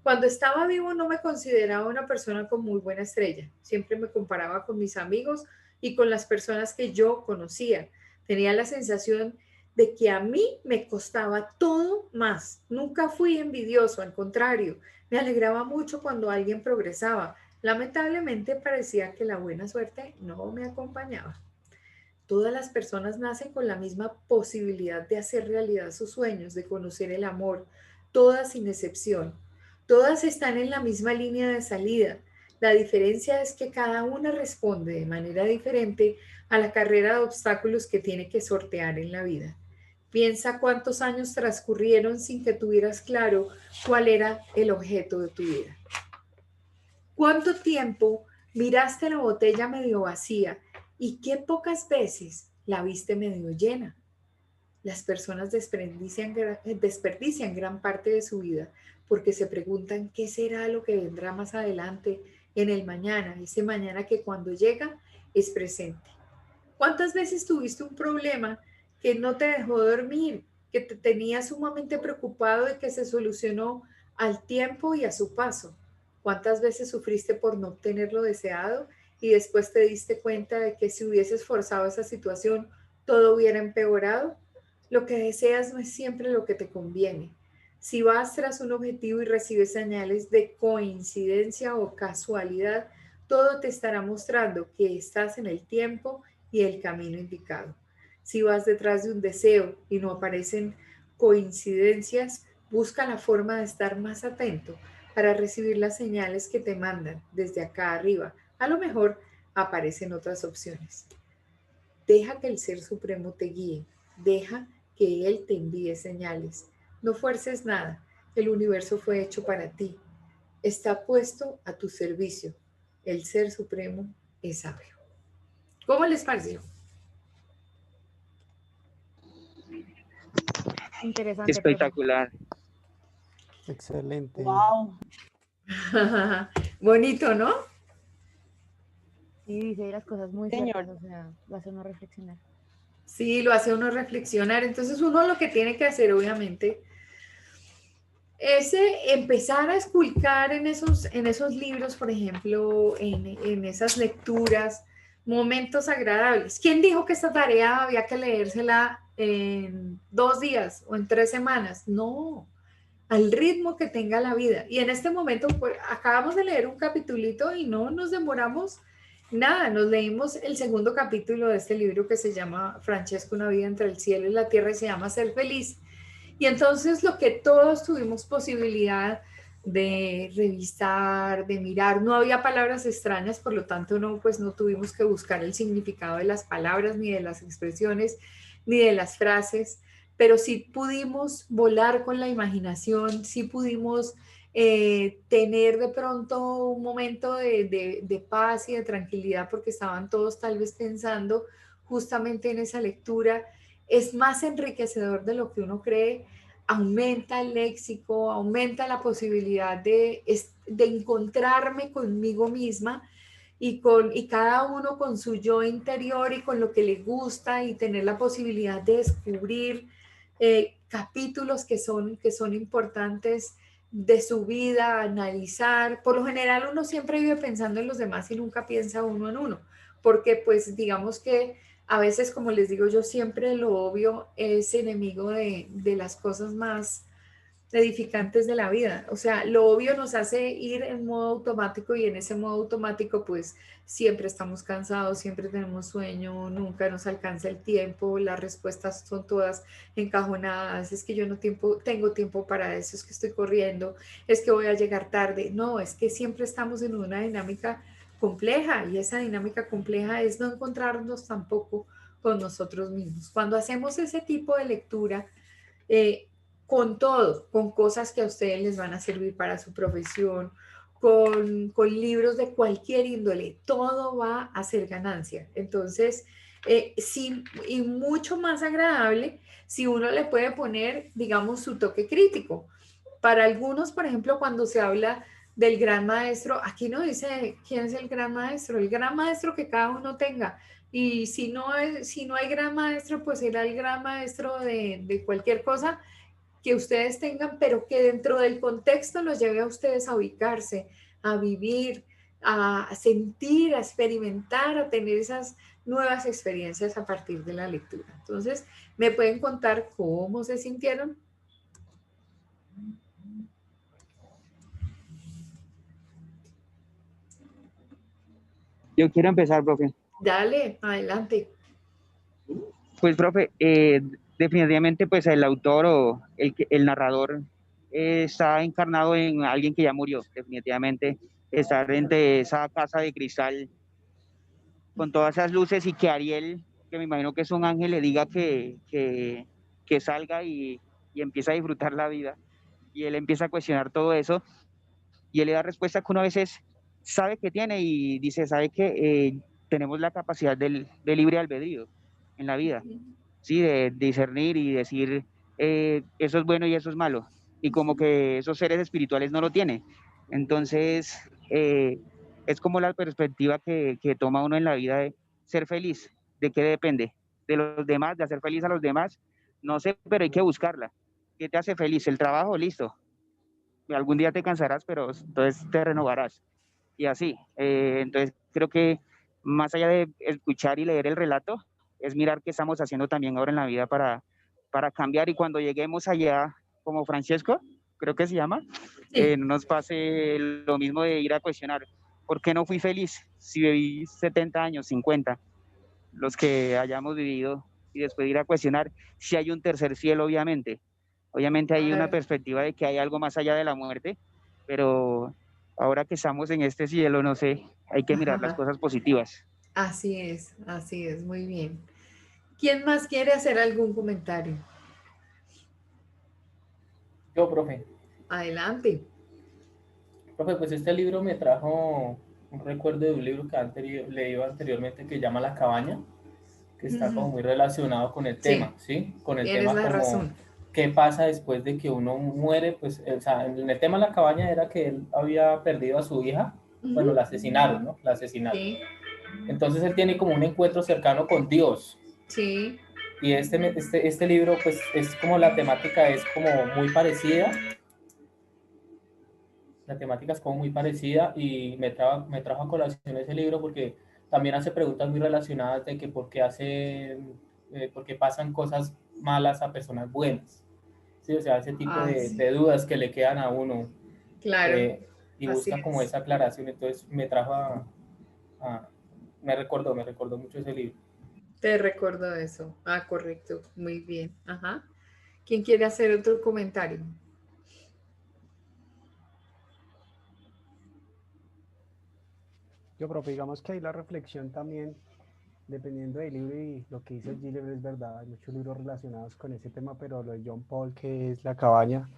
Cuando estaba vivo no me consideraba una persona con muy buena estrella. Siempre me comparaba con mis amigos y con las personas que yo conocía. Tenía la sensación de que a mí me costaba todo más. Nunca fui envidioso, al contrario, me alegraba mucho cuando alguien progresaba. Lamentablemente parecía que la buena suerte no me acompañaba. Todas las personas nacen con la misma posibilidad de hacer realidad sus sueños, de conocer el amor, todas sin excepción. Todas están en la misma línea de salida. La diferencia es que cada una responde de manera diferente a la carrera de obstáculos que tiene que sortear en la vida. Piensa cuántos años transcurrieron sin que tuvieras claro cuál era el objeto de tu vida. ¿Cuánto tiempo miraste la botella medio vacía y qué pocas veces la viste medio llena? Las personas desperdician gran parte de su vida porque se preguntan qué será lo que vendrá más adelante en el mañana, ese mañana que cuando llega es presente. ¿Cuántas veces tuviste un problema que no te dejó dormir que te tenía sumamente preocupado y que se solucionó al tiempo y a su paso. ¿Cuántas veces sufriste por no obtener lo deseado y después te diste cuenta de que si hubieses forzado esa situación, todo hubiera empeorado? Lo que deseas no es siempre lo que te conviene. Si vas tras un objetivo y recibes señales de coincidencia o casualidad, todo te estará mostrando que estás en el tiempo y el camino indicado. Si vas detrás de un deseo y no aparecen coincidencias, busca la forma de estar más atento para recibir las señales que te mandan desde acá arriba. A lo mejor aparecen otras opciones. Deja que el Ser Supremo te guíe. Deja que Él te envíe señales. No fuerces nada. El universo fue hecho para ti. Está puesto a tu servicio. El Ser Supremo es sabio. ¿Cómo les pareció? Interesante. Espectacular. Excelente. Wow. Bonito, ¿no? Sí, dice las cosas muy Señor. ciertas, o sea, lo hace uno reflexionar. Sí, lo hace uno reflexionar. Entonces uno lo que tiene que hacer, obviamente, es empezar a esculcar en esos libros, por ejemplo, en esas lecturas, momentos agradables. ¿Quién dijo que esta tarea había que leérsela en 2 días o en 3 semanas? No, al ritmo que tenga la vida. Y en este momento, pues, acabamos de leer un capitulito y no nos demoramos nada. Nos leímos el segundo capítulo de este libro que se llama Francesco, una vida entre el cielo y la tierra, y se llama Ser feliz. Y entonces lo que todos tuvimos posibilidad de revisar, de mirar, no había palabras extrañas, por lo tanto no tuvimos que buscar el significado de las palabras, ni de las expresiones, ni de las frases, pero sí pudimos volar con la imaginación, sí pudimos tener de pronto un momento de paz y de tranquilidad porque estaban todos tal vez pensando justamente en esa lectura. Es más enriquecedor de lo que uno cree, aumenta el léxico, aumenta la posibilidad de encontrarme conmigo misma y cada uno con su yo interior y con lo que le gusta y tener la posibilidad de descubrir capítulos que son importantes de su vida, analizar. Por lo general uno siempre vive pensando en los demás y nunca piensa uno en uno, porque pues digamos que a veces, como les digo yo, siempre lo obvio es enemigo de las cosas más edificantes de la vida. O sea, lo obvio nos hace ir en modo automático y en ese modo automático pues siempre estamos cansados, siempre tenemos sueño, nunca nos alcanza el tiempo, las respuestas son todas encajonadas, es que yo no tengo tiempo para eso, es que estoy corriendo, es que voy a llegar tarde. No, es que siempre estamos en una dinámica compleja y esa dinámica compleja es no encontrarnos tampoco con nosotros mismos. Cuando hacemos ese tipo de lectura, eh, con todo, con cosas que a ustedes les van a servir para su profesión, con libros de cualquier índole, todo va a ser ganancia. Entonces, sí, y mucho más agradable si uno le puede poner, digamos, su toque crítico. Para algunos, por ejemplo, cuando se habla del gran maestro, aquí no dice quién es el gran maestro que cada uno tenga. Y si no hay gran maestro, pues será el gran maestro de cualquier cosa que ustedes tengan, pero que dentro del contexto los lleve a ustedes a ubicarse, a vivir, a sentir, a experimentar, a tener esas nuevas experiencias a partir de la lectura. Entonces, ¿me pueden contar cómo se sintieron? Yo quiero empezar, profe. Dale, adelante. Pues, profe, definitivamente, pues el autor o el narrador está encarnado en alguien que ya murió. Definitivamente, estar entre esa casa de cristal con todas esas luces y que Ariel, que me imagino que es un ángel, le diga que salga y empieza a disfrutar la vida. Y él empieza a cuestionar todo eso y él le da respuesta que uno a veces sabe que tiene y dice, sabe que tenemos la capacidad de libre albedrío en la vida, ¿sí? De discernir y decir, eso es bueno y eso es malo. Y como que esos seres espirituales no lo tienen. Entonces, es como la perspectiva que toma uno en la vida de ser feliz. ¿De qué depende? De los demás, de hacer feliz a los demás, No sé, pero hay que buscarla. ¿Qué te hace feliz? ¿El trabajo? Listo. Algún día te cansarás, pero entonces te renovarás. Y así. Entonces creo que más allá de escuchar y leer el relato, es mirar qué estamos haciendo también ahora en la vida para cambiar, y cuando lleguemos allá, como Francesco, creo que se llama, Sí. no nos pase lo mismo de ir a cuestionar, ¿por qué no fui feliz si viví 70 años, 50, los que hayamos vivido? Y después ir a cuestionar si hay un tercer cielo, obviamente. Obviamente hay una Claro. perspectiva de que hay algo más allá de la muerte, pero ahora que estamos en este cielo, no sé, hay que mirar las cosas positivas. así es, muy bien. ¿Quién más quiere hacer algún comentario? Yo, profe. Adelante. Profe, pues este libro me trajo un recuerdo de un libro que leído anteriormente que se llama La cabaña, que está como muy relacionado con el tema, Sí, ¿sí? Con el tienes tema la como razón. qué pasa después de que uno muere, pues, o sea, en el tema de la cabaña era que él había perdido a su hija, bueno, la asesinaron, ¿no? La asesinaron. Sí, Entonces él tiene como un encuentro cercano con Dios. sí. Y este libro, pues, es como la temática es como muy parecida. La temática es como muy parecida y me trajo a colación ese libro porque también hace preguntas muy relacionadas de que por qué pasan cosas malas a personas buenas. Sí, o sea, ese tipo Sí, de dudas que le quedan a uno, claro, y así busca como es. esa aclaración. Entonces me trajo me recordó mucho ese libro. Te recuerdo eso. Ah, correcto. Muy bien. Ajá. ¿Quién quiere hacer otro comentario? Yo, profe, digamos que ahí la reflexión también, dependiendo del libro y lo que dice Gillian, es verdad, hay muchos libros relacionados con ese tema, pero lo de John Paul, que es La cabaña,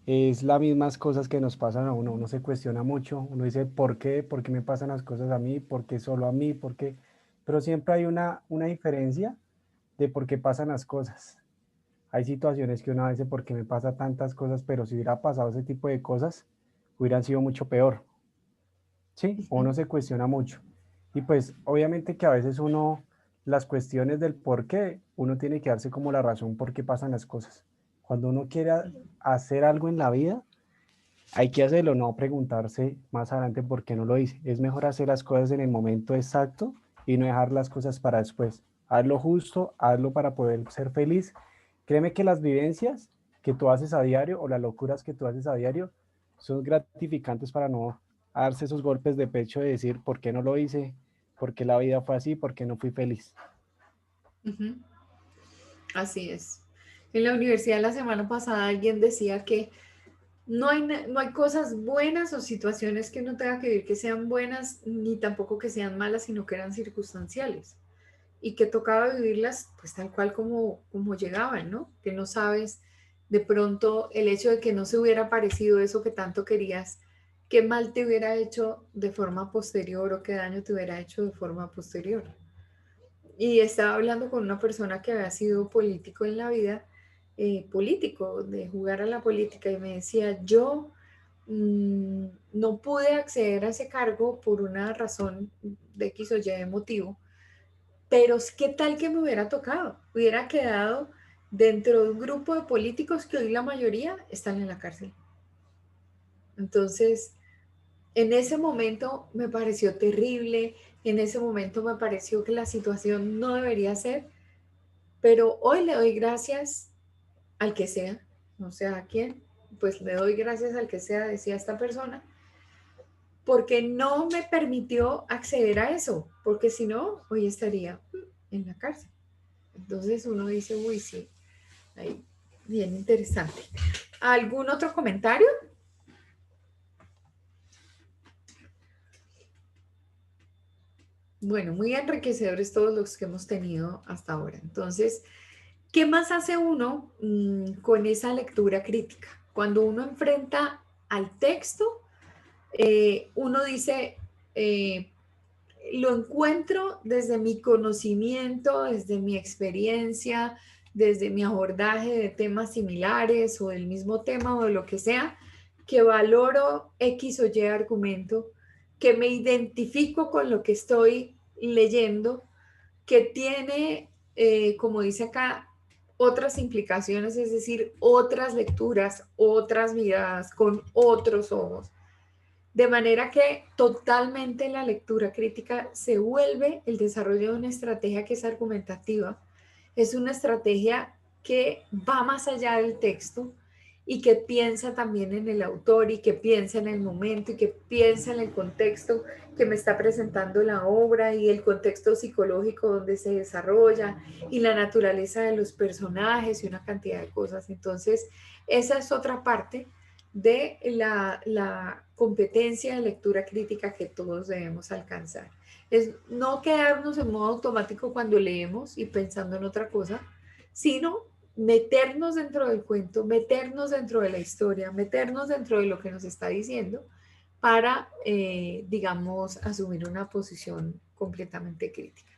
es las mismas cosas que nos pasan a uno se cuestiona mucho, uno dice, ¿por qué? ¿Por qué me pasan las cosas a mí? ¿Por qué solo a mí? ¿Por qué? Pero siempre hay una diferencia de por qué pasan las cosas. Hay situaciones que uno dice, ¿por qué me pasa tantas cosas? Pero si hubiera pasado ese tipo de cosas, hubieran sido mucho peor. ¿Sí? Uno se cuestiona mucho. Y pues obviamente que a veces uno, las cuestiones del por qué, uno tiene que darse como la razón por qué pasan las cosas. Cuando uno quiere hacer algo en la vida, hay que hacerlo, no preguntarse más adelante por qué no lo hice. Es mejor hacer las cosas en el momento exacto y no dejar las cosas para después. Hazlo justo, hazlo para poder ser feliz. Créeme que las vivencias que tú haces a diario o las locuras que tú haces a diario son gratificantes para no darse esos golpes de pecho de decir por qué no lo hice, por qué la vida fue así, por qué no fui feliz. Ujú. Así es. En la universidad la semana pasada alguien decía que no hay cosas buenas o situaciones que uno tenga que vivir que sean buenas, ni tampoco que sean malas, sino que eran circunstanciales y que tocaba vivirlas pues tal cual como llegaban, ¿no? Que no sabes de pronto el hecho de que no se hubiera parecido eso que tanto querías, qué mal te hubiera hecho de forma posterior o qué daño te hubiera hecho de forma posterior. Y estaba hablando con una persona que había sido político en la vida, político, de jugar a la política, y me decía, yo no pude acceder a ese cargo por una razón de X o Y motivo, pero ¿qué tal que me hubiera tocado? Hubiera quedado dentro de un grupo de políticos que hoy la mayoría están en la cárcel. Entonces, en ese momento me pareció terrible, en ese momento me pareció que la situación no debería ser, pero hoy le doy gracias al que sea, no sé a quién, pues le doy gracias al que sea, decía esta persona, porque no me permitió acceder a eso, porque si no, hoy estaría en la cárcel. Entonces uno dice, uy, sí, ahí, bien interesante. ¿Algún otro comentario? Bueno, muy enriquecedores todos los que hemos tenido hasta ahora. Entonces, ¿qué más hace uno con esa lectura crítica? Cuando uno enfrenta al texto, uno dice, lo encuentro desde mi conocimiento, desde mi experiencia, desde mi abordaje de temas similares o del mismo tema o de lo que sea, que valoro X o Y argumento, que me identifico con lo que estoy leyendo, que tiene, como dice acá, otras implicaciones, es decir, otras lecturas, otras miradas, con otros ojos. De manera que totalmente la lectura crítica se vuelve el desarrollo de una estrategia que es argumentativa. Es una estrategia que va más allá del texto y que piensa también en el autor y que piensa en el momento y que piensa en el contexto que me está presentando la obra y el contexto psicológico donde se desarrolla y la naturaleza de los personajes y una cantidad de cosas. Entonces, esa es otra parte de la competencia de lectura crítica que todos debemos alcanzar. Es no quedarnos en modo automático cuando leemos y pensando en otra cosa, sino meternos dentro del cuento, meternos dentro de la historia, meternos dentro de lo que nos está diciendo para, digamos, asumir una posición completamente crítica.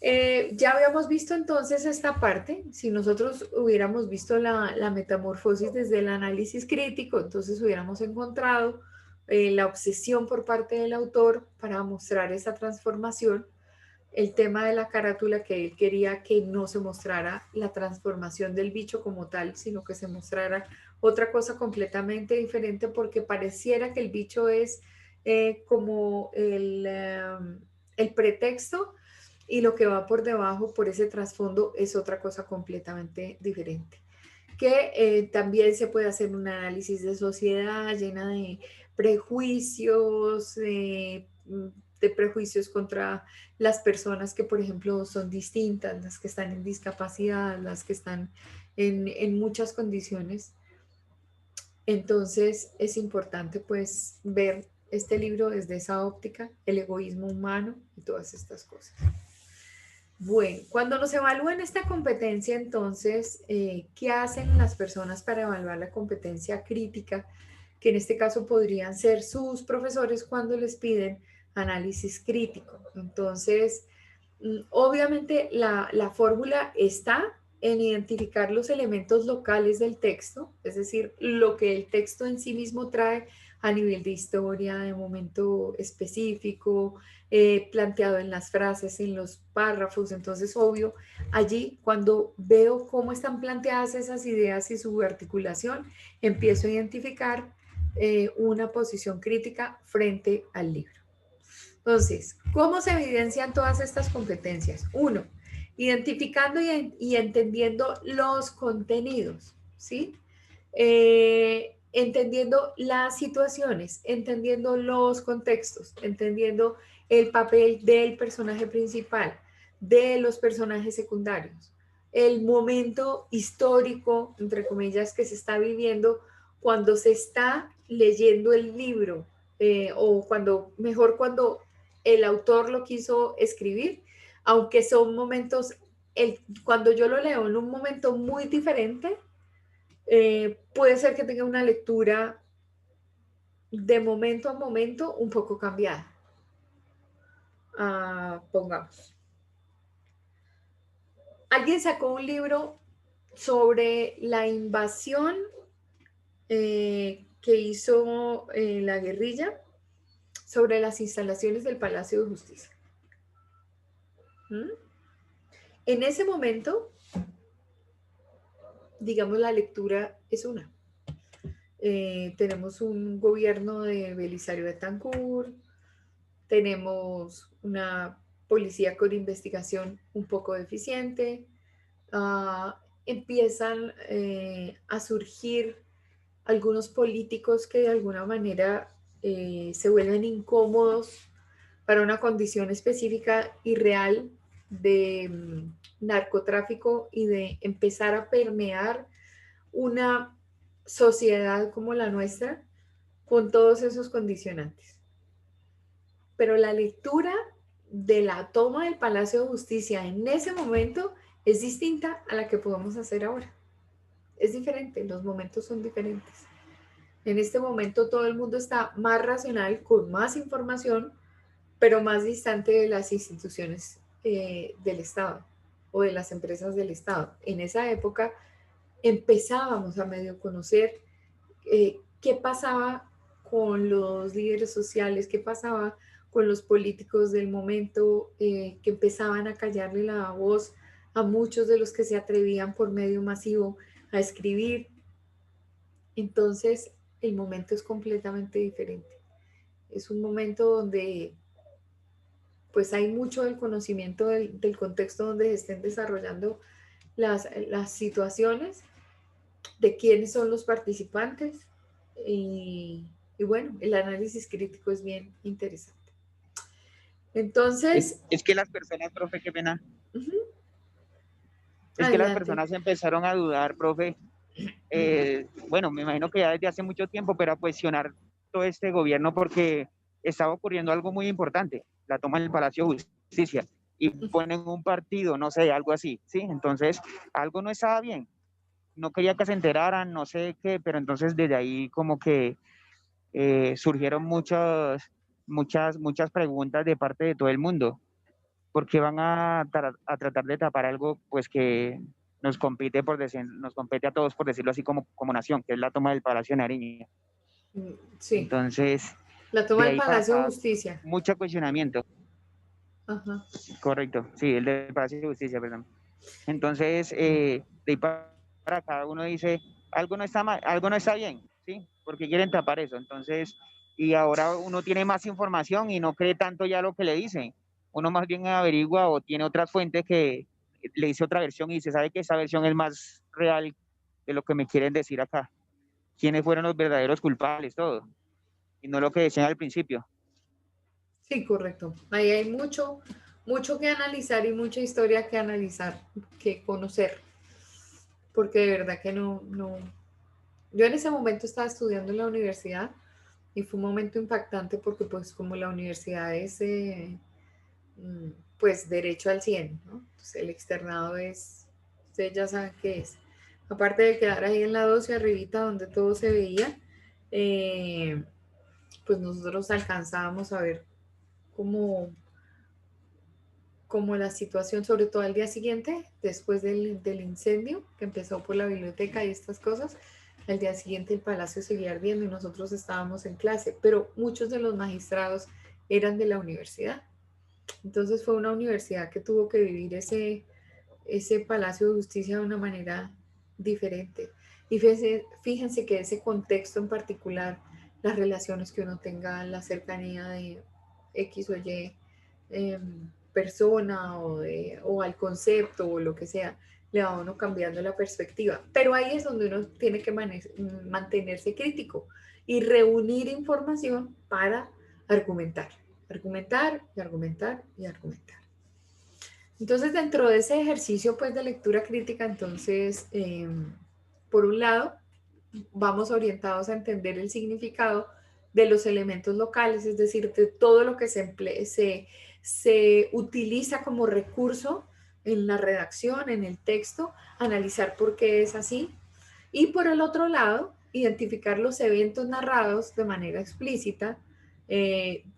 Ya habíamos visto entonces esta parte. Si nosotros hubiéramos visto la metamorfosis desde el análisis crítico, entonces hubiéramos encontrado la obsesión por parte del autor para mostrar esa transformación, el tema de la carátula, que él quería que no se mostrara la transformación del bicho como tal, sino que se mostrara otra cosa completamente diferente, porque pareciera que el bicho es como el pretexto, y lo que va por debajo, por ese trasfondo, es otra cosa completamente diferente. Que también se puede hacer un análisis de sociedad llena de prejuicios, de prejuicios contra las personas que, por ejemplo, son distintas, las que están en discapacidad, las que están en muchas condiciones. Entonces es importante pues ver este libro desde esa óptica, el egoísmo humano y todas estas cosas. Bueno, cuando nos evalúan esta competencia, entonces, ¿qué hacen las personas para evaluar la competencia crítica? Que en este caso podrían ser sus profesores cuando les piden análisis crítico. Entonces, obviamente la fórmula está en identificar los elementos locales del texto, es decir, lo que el texto en sí mismo trae a nivel de historia, de momento específico, planteado en las frases, en los párrafos. Entonces, obvio, allí cuando veo cómo están planteadas esas ideas y su articulación, empiezo a identificar una posición crítica frente al libro. Entonces, ¿cómo se evidencian todas estas competencias? Uno, identificando y entendiendo los contenidos, ¿sí? Entendiendo las situaciones, entendiendo los contextos, entendiendo el papel del personaje principal, de los personajes secundarios, el momento histórico, entre comillas, que se está viviendo cuando se está leyendo el libro, o cuando el autor lo quiso escribir, aunque son momentos, cuando yo lo leo en un momento muy diferente, puede ser que tenga una lectura de momento a momento un poco cambiada. Pongamos. Alguien sacó un libro sobre la invasión que hizo la guerrilla sobre las instalaciones del Palacio de Justicia. En ese momento, digamos, la lectura es una. Tenemos un gobierno de Belisario Betancur, tenemos una policía con investigación un poco deficiente, empiezan a surgir algunos políticos que de alguna manera se vuelven incómodos para una condición específica y real de narcotráfico y de empezar a permear una sociedad como la nuestra con todos esos condicionantes. Pero la lectura de la toma del Palacio de Justicia en ese momento es distinta a la que podemos hacer ahora. Es diferente, los momentos son diferentes. En este momento todo el mundo está más racional, con más información, pero más distante de las instituciones del Estado o de las empresas del Estado. En esa época empezábamos a medio conocer qué pasaba con los líderes sociales, qué pasaba con los políticos del momento, que empezaban a callarle la voz a muchos de los que se atrevían por medio masivo a escribir. Entonces, el momento es completamente diferente. Es un momento donde pues hay mucho del conocimiento del contexto donde se estén desarrollando las situaciones, de quiénes son los participantes y bueno, el análisis crítico es bien interesante. Entonces... Es que las personas, profe, qué pena. Uh-huh. Es Adelante. que las personas empezaron a dudar, profe. Bueno, me imagino que ya desde hace mucho tiempo, pero a cuestionar todo este gobierno porque estaba ocurriendo algo muy importante, la toma del Palacio de Justicia, y ponen un partido, no sé, algo así, ¿sí? Entonces, algo no estaba bien. No quería que se enteraran, no sé qué, pero entonces desde ahí como que surgieron muchas preguntas de parte de todo el mundo, porque van a tratar de tapar algo pues que nos compete a todos, por decirlo así, como nación, que es la toma del Palacio de Nariño. Sí. Entonces, la toma del Palacio de Justicia. Mucho cuestionamiento. Ajá. Correcto, sí, el del Palacio de Justicia, perdón. Entonces, de ahí para acá uno dice, algo no está mal, algo no está bien, ¿sí? Porque quieren tapar eso. Entonces, y ahora uno tiene más información y no cree tanto ya lo que le dicen. Uno más bien averigua o tiene otras fuentes que le dice otra versión y se sabe que esa versión es más real de lo que me quieren decir acá. ¿Quiénes fueron los verdaderos culpables? Todo. Y no lo que decían al principio. Sí, correcto. Ahí hay mucho que analizar y mucha historia que analizar, que conocer. Porque de verdad que no. Yo en ese momento estaba estudiando en la universidad y fue un momento impactante porque pues como la universidad es pues derecho al 100, ¿no? Pues el externado es, ustedes ya saben qué es. Aparte de quedar ahí en la 12 arribita donde todo se veía, pues nosotros alcanzábamos a ver como la situación, sobre todo al día siguiente, después del incendio que empezó por la biblioteca y estas cosas, al día siguiente el palacio seguía ardiendo y nosotros estábamos en clase, pero muchos de los magistrados eran de la universidad. Entonces fue una universidad que tuvo que vivir ese Palacio de Justicia de una manera diferente. Y fíjense que ese contexto en particular, las relaciones que uno tenga, la cercanía de X o Y persona o al concepto o lo que sea, le va a uno cambiando la perspectiva. Pero ahí es donde uno tiene que mantenerse crítico y reunir información para argumentar y argumentar y argumentar. Entonces, dentro de ese ejercicio pues, de lectura crítica, entonces, por un lado, vamos orientados a entender el significado de los elementos locales, es decir, de todo lo que se utiliza como recurso en la redacción, en el texto, analizar por qué es así. Y por el otro lado, identificar los eventos narrados de manera explícita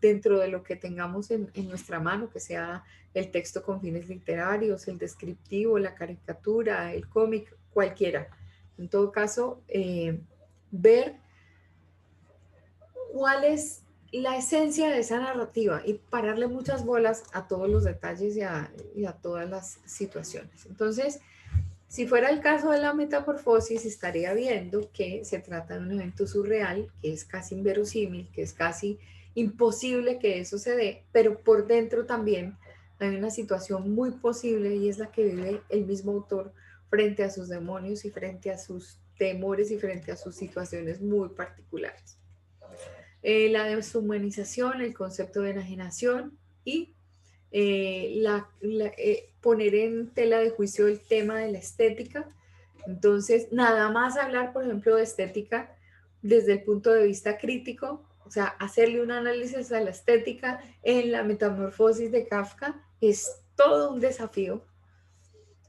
dentro de lo que tengamos en nuestra mano, que sea el texto con fines literarios, el descriptivo, la caricatura, el cómic, cualquiera. En todo caso, ver cuál es la esencia de esa narrativa y pararle muchas bolas a todos los detalles y a todas las situaciones. Entonces, si fuera el caso de la metamorfosis, estaría viendo que se trata de un evento surreal, que es casi inverosímil, que es casi imposible que eso se dé, pero por dentro también hay una situación muy posible y es la que vive el mismo autor frente a sus demonios y frente a sus temores y frente a sus situaciones muy particulares. La deshumanización, el concepto de enajenación y poner en tela de juicio el tema de la estética. Entonces, nada más hablar, por ejemplo, de estética desde el punto de vista crítico, o sea, hacerle un análisis a la estética en la metamorfosis de Kafka es todo un desafío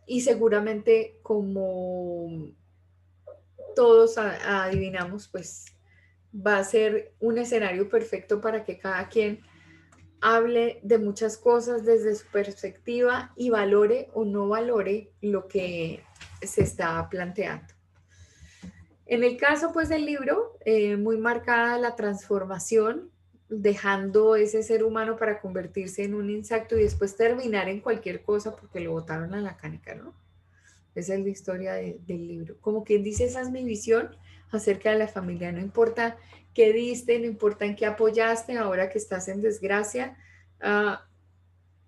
y seguramente como todos adivinamos, pues va a ser un escenario perfecto para que cada quien hable de muchas cosas desde su perspectiva y valore o no valore lo que se está planteando. En el caso pues del libro, muy marcada la transformación dejando ese ser humano para convertirse en un insecto y después terminar en cualquier cosa porque lo botaron a la canica, ¿no? Esa es la historia del libro. Como quien dice, esa es mi visión acerca de la familia. No importa qué diste, no importa en qué apoyaste, ahora que estás en desgracia,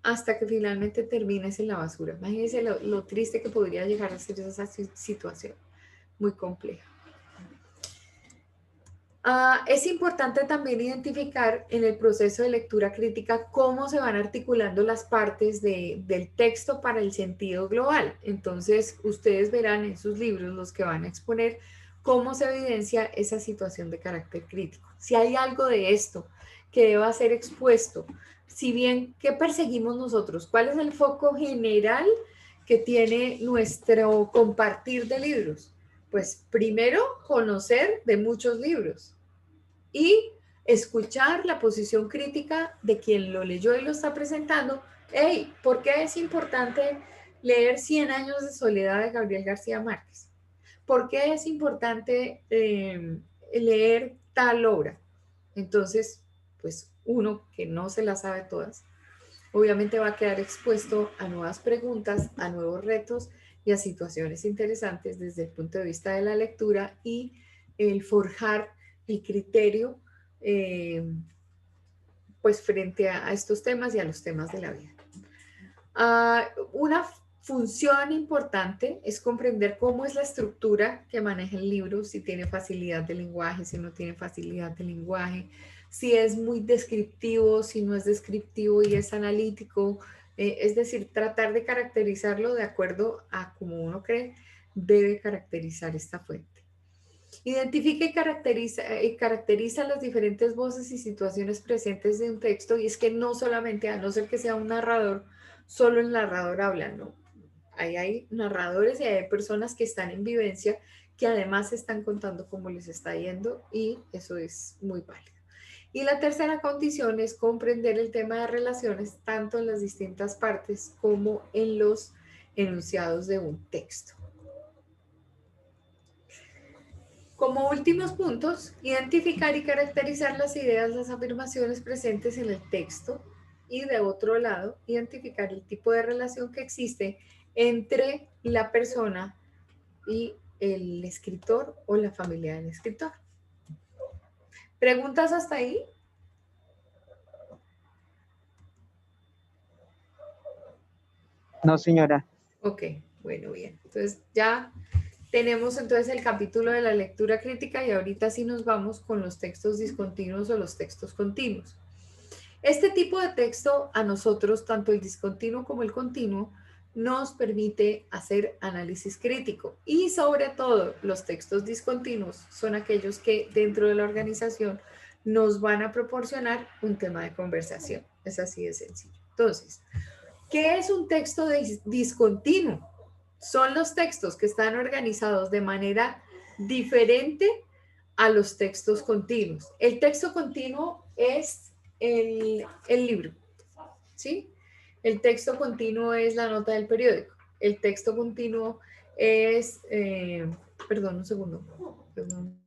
hasta que finalmente termines en la basura. Imagínense lo triste que podría llegar a ser esa situación. Muy compleja. Es importante también identificar en el proceso de lectura crítica cómo se van articulando las partes del texto para el sentido global. Entonces, ustedes verán en sus libros, los que van a exponer, cómo se evidencia esa situación de carácter crítico. Si hay algo de esto que deba ser expuesto, si bien, ¿qué perseguimos nosotros? ¿Cuál es el foco general que tiene nuestro compartir de libros? Pues primero, conocer de muchos libros y escuchar la posición crítica de quien lo leyó y lo está presentando. Hey, ¿por qué es importante leer 100 años de soledad de Gabriel García Márquez? ¿Por qué es importante leer tal obra? Entonces, pues uno que no se las sabe todas, obviamente va a quedar expuesto a nuevas preguntas, a nuevos retos y a situaciones interesantes desde el punto de vista de la lectura y el forjar el criterio pues frente a estos temas y a los temas de la vida. Una función importante es comprender cómo es la estructura que maneja el libro, si tiene facilidad de lenguaje, si no tiene facilidad de lenguaje, si es muy descriptivo, si no es descriptivo y es analítico, es decir, tratar de caracterizarlo de acuerdo a cómo uno cree debe caracterizar esta fuente. Identifica y caracteriza las diferentes voces y situaciones presentes de un texto, y es que no solamente, a no ser que sea un narrador, solo el narrador habla, no. Ahí hay narradores y hay personas que están en vivencia que además están contando cómo les está yendo y eso es muy válido. Y la tercera condición es comprender el tema de relaciones tanto en las distintas partes como en los enunciados de un texto. Como últimos puntos, identificar y caracterizar las ideas, las afirmaciones presentes en el texto y de otro lado, identificar el tipo de relación que existe entre la persona y el escritor o la familia del escritor. ¿Preguntas hasta ahí? No, señora. Ok, bueno, bien. Entonces ya tenemos entonces el capítulo de la lectura crítica y ahorita sí nos vamos con los textos discontinuos o los textos continuos. Este tipo de texto a nosotros, tanto el discontinuo como el continuo, nos permite hacer análisis crítico y sobre todo los textos discontinuos son aquellos que dentro de la organización nos van a proporcionar un tema de conversación. Es así de sencillo. Entonces, ¿qué es un texto discontinuo? Son los textos que están organizados de manera diferente a los textos continuos. El texto continuo es el libro, ¿sí? El texto continuo es la nota del periódico. El texto continuo es, perdón, un segundo, perdón.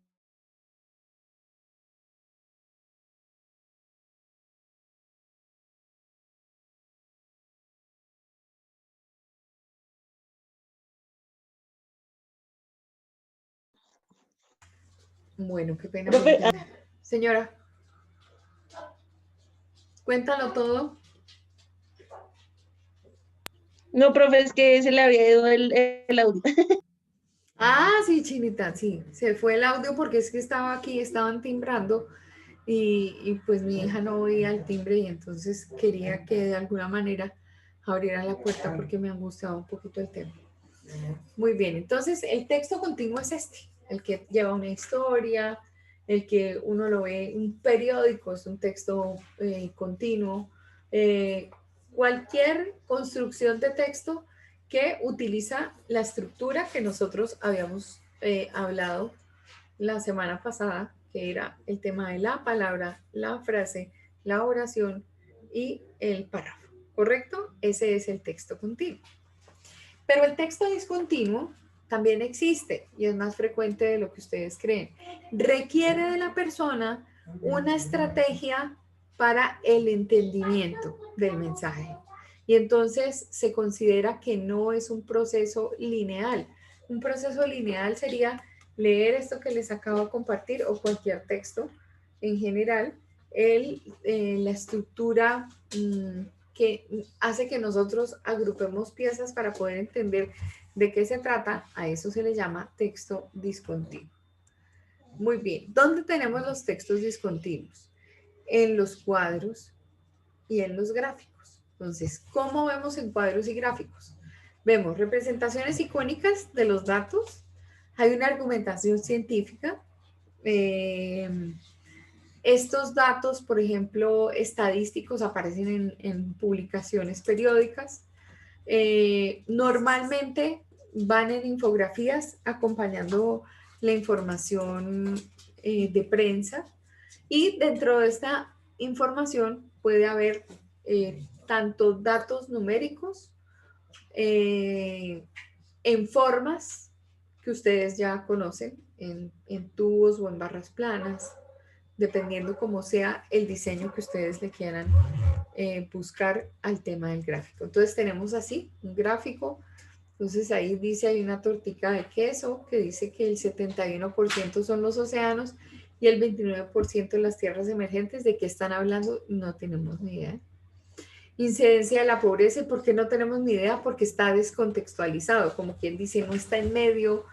Bueno, qué pena. Señora, cuéntalo todo. No, profe, es que se le había ido el audio. Ah, sí, Chinita, sí, se fue el audio porque es que estaba aquí, estaban timbrando y pues mi hija no oía el timbre y entonces quería que de alguna manera abriera la puerta porque me angustiaba un poquito el tema. Muy bien, entonces el texto continuo es este, el que lleva una historia, el que uno lo ve, un periódico es un texto continuo, cualquier construcción de texto que utiliza la estructura que nosotros habíamos hablado la semana pasada, que era el tema de la palabra, la frase, la oración y el párrafo, ¿correcto? Ese es el texto continuo. Pero el texto discontinuo también existe y es más frecuente de lo que ustedes creen. Requiere de la persona una estrategia para el entendimiento del mensaje. Y entonces se considera que no es un proceso lineal. Un proceso lineal sería leer esto que les acabo de compartir o cualquier texto en general, la estructura que hace que nosotros agrupemos piezas para poder entender de qué se trata, a eso se le llama texto discontinuo. Muy bien, ¿dónde tenemos los textos discontinuos? En los cuadros y en los gráficos. Entonces, ¿cómo vemos en cuadros y gráficos? Vemos representaciones icónicas de los datos, hay una argumentación científica, estos datos, por ejemplo, estadísticos, aparecen en publicaciones periódicas, normalmente van en infografías acompañando la información de prensa, y dentro de esta información puede haber tanto datos numéricos en formas que ustedes ya conocen, en tubos o en barras planas, dependiendo cómo sea el diseño que ustedes le quieran buscar al tema del gráfico. Entonces tenemos así un gráfico. Entonces ahí dice, hay una tortica de queso que dice que el 71% son los océanos y el 29% de las tierras emergentes. ¿De qué están hablando? No tenemos ni idea. Incidencia de la pobreza, ¿por qué no tenemos ni idea? Porque está descontextualizado, como quien dice, no está en medio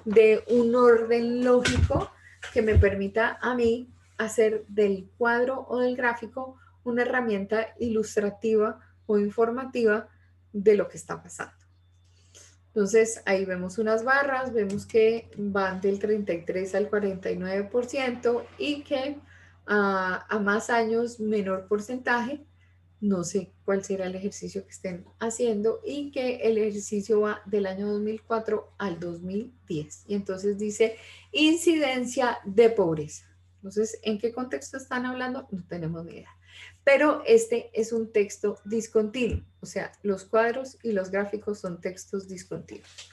de un orden lógico que me permita a mí hacer del cuadro o del gráfico una herramienta ilustrativa o informativa de lo que está pasando. Entonces, ahí vemos unas barras, vemos que van del 33 al 49% y que a más años menor porcentaje. No sé cuál será el ejercicio que estén haciendo, y que el ejercicio va del año 2004 al 2010. Y entonces dice incidencia de pobreza. Entonces, ¿en qué contexto están hablando? No tenemos ni idea. Pero este es un texto discontinuo, o sea, los cuadros y los gráficos son textos discontinuos.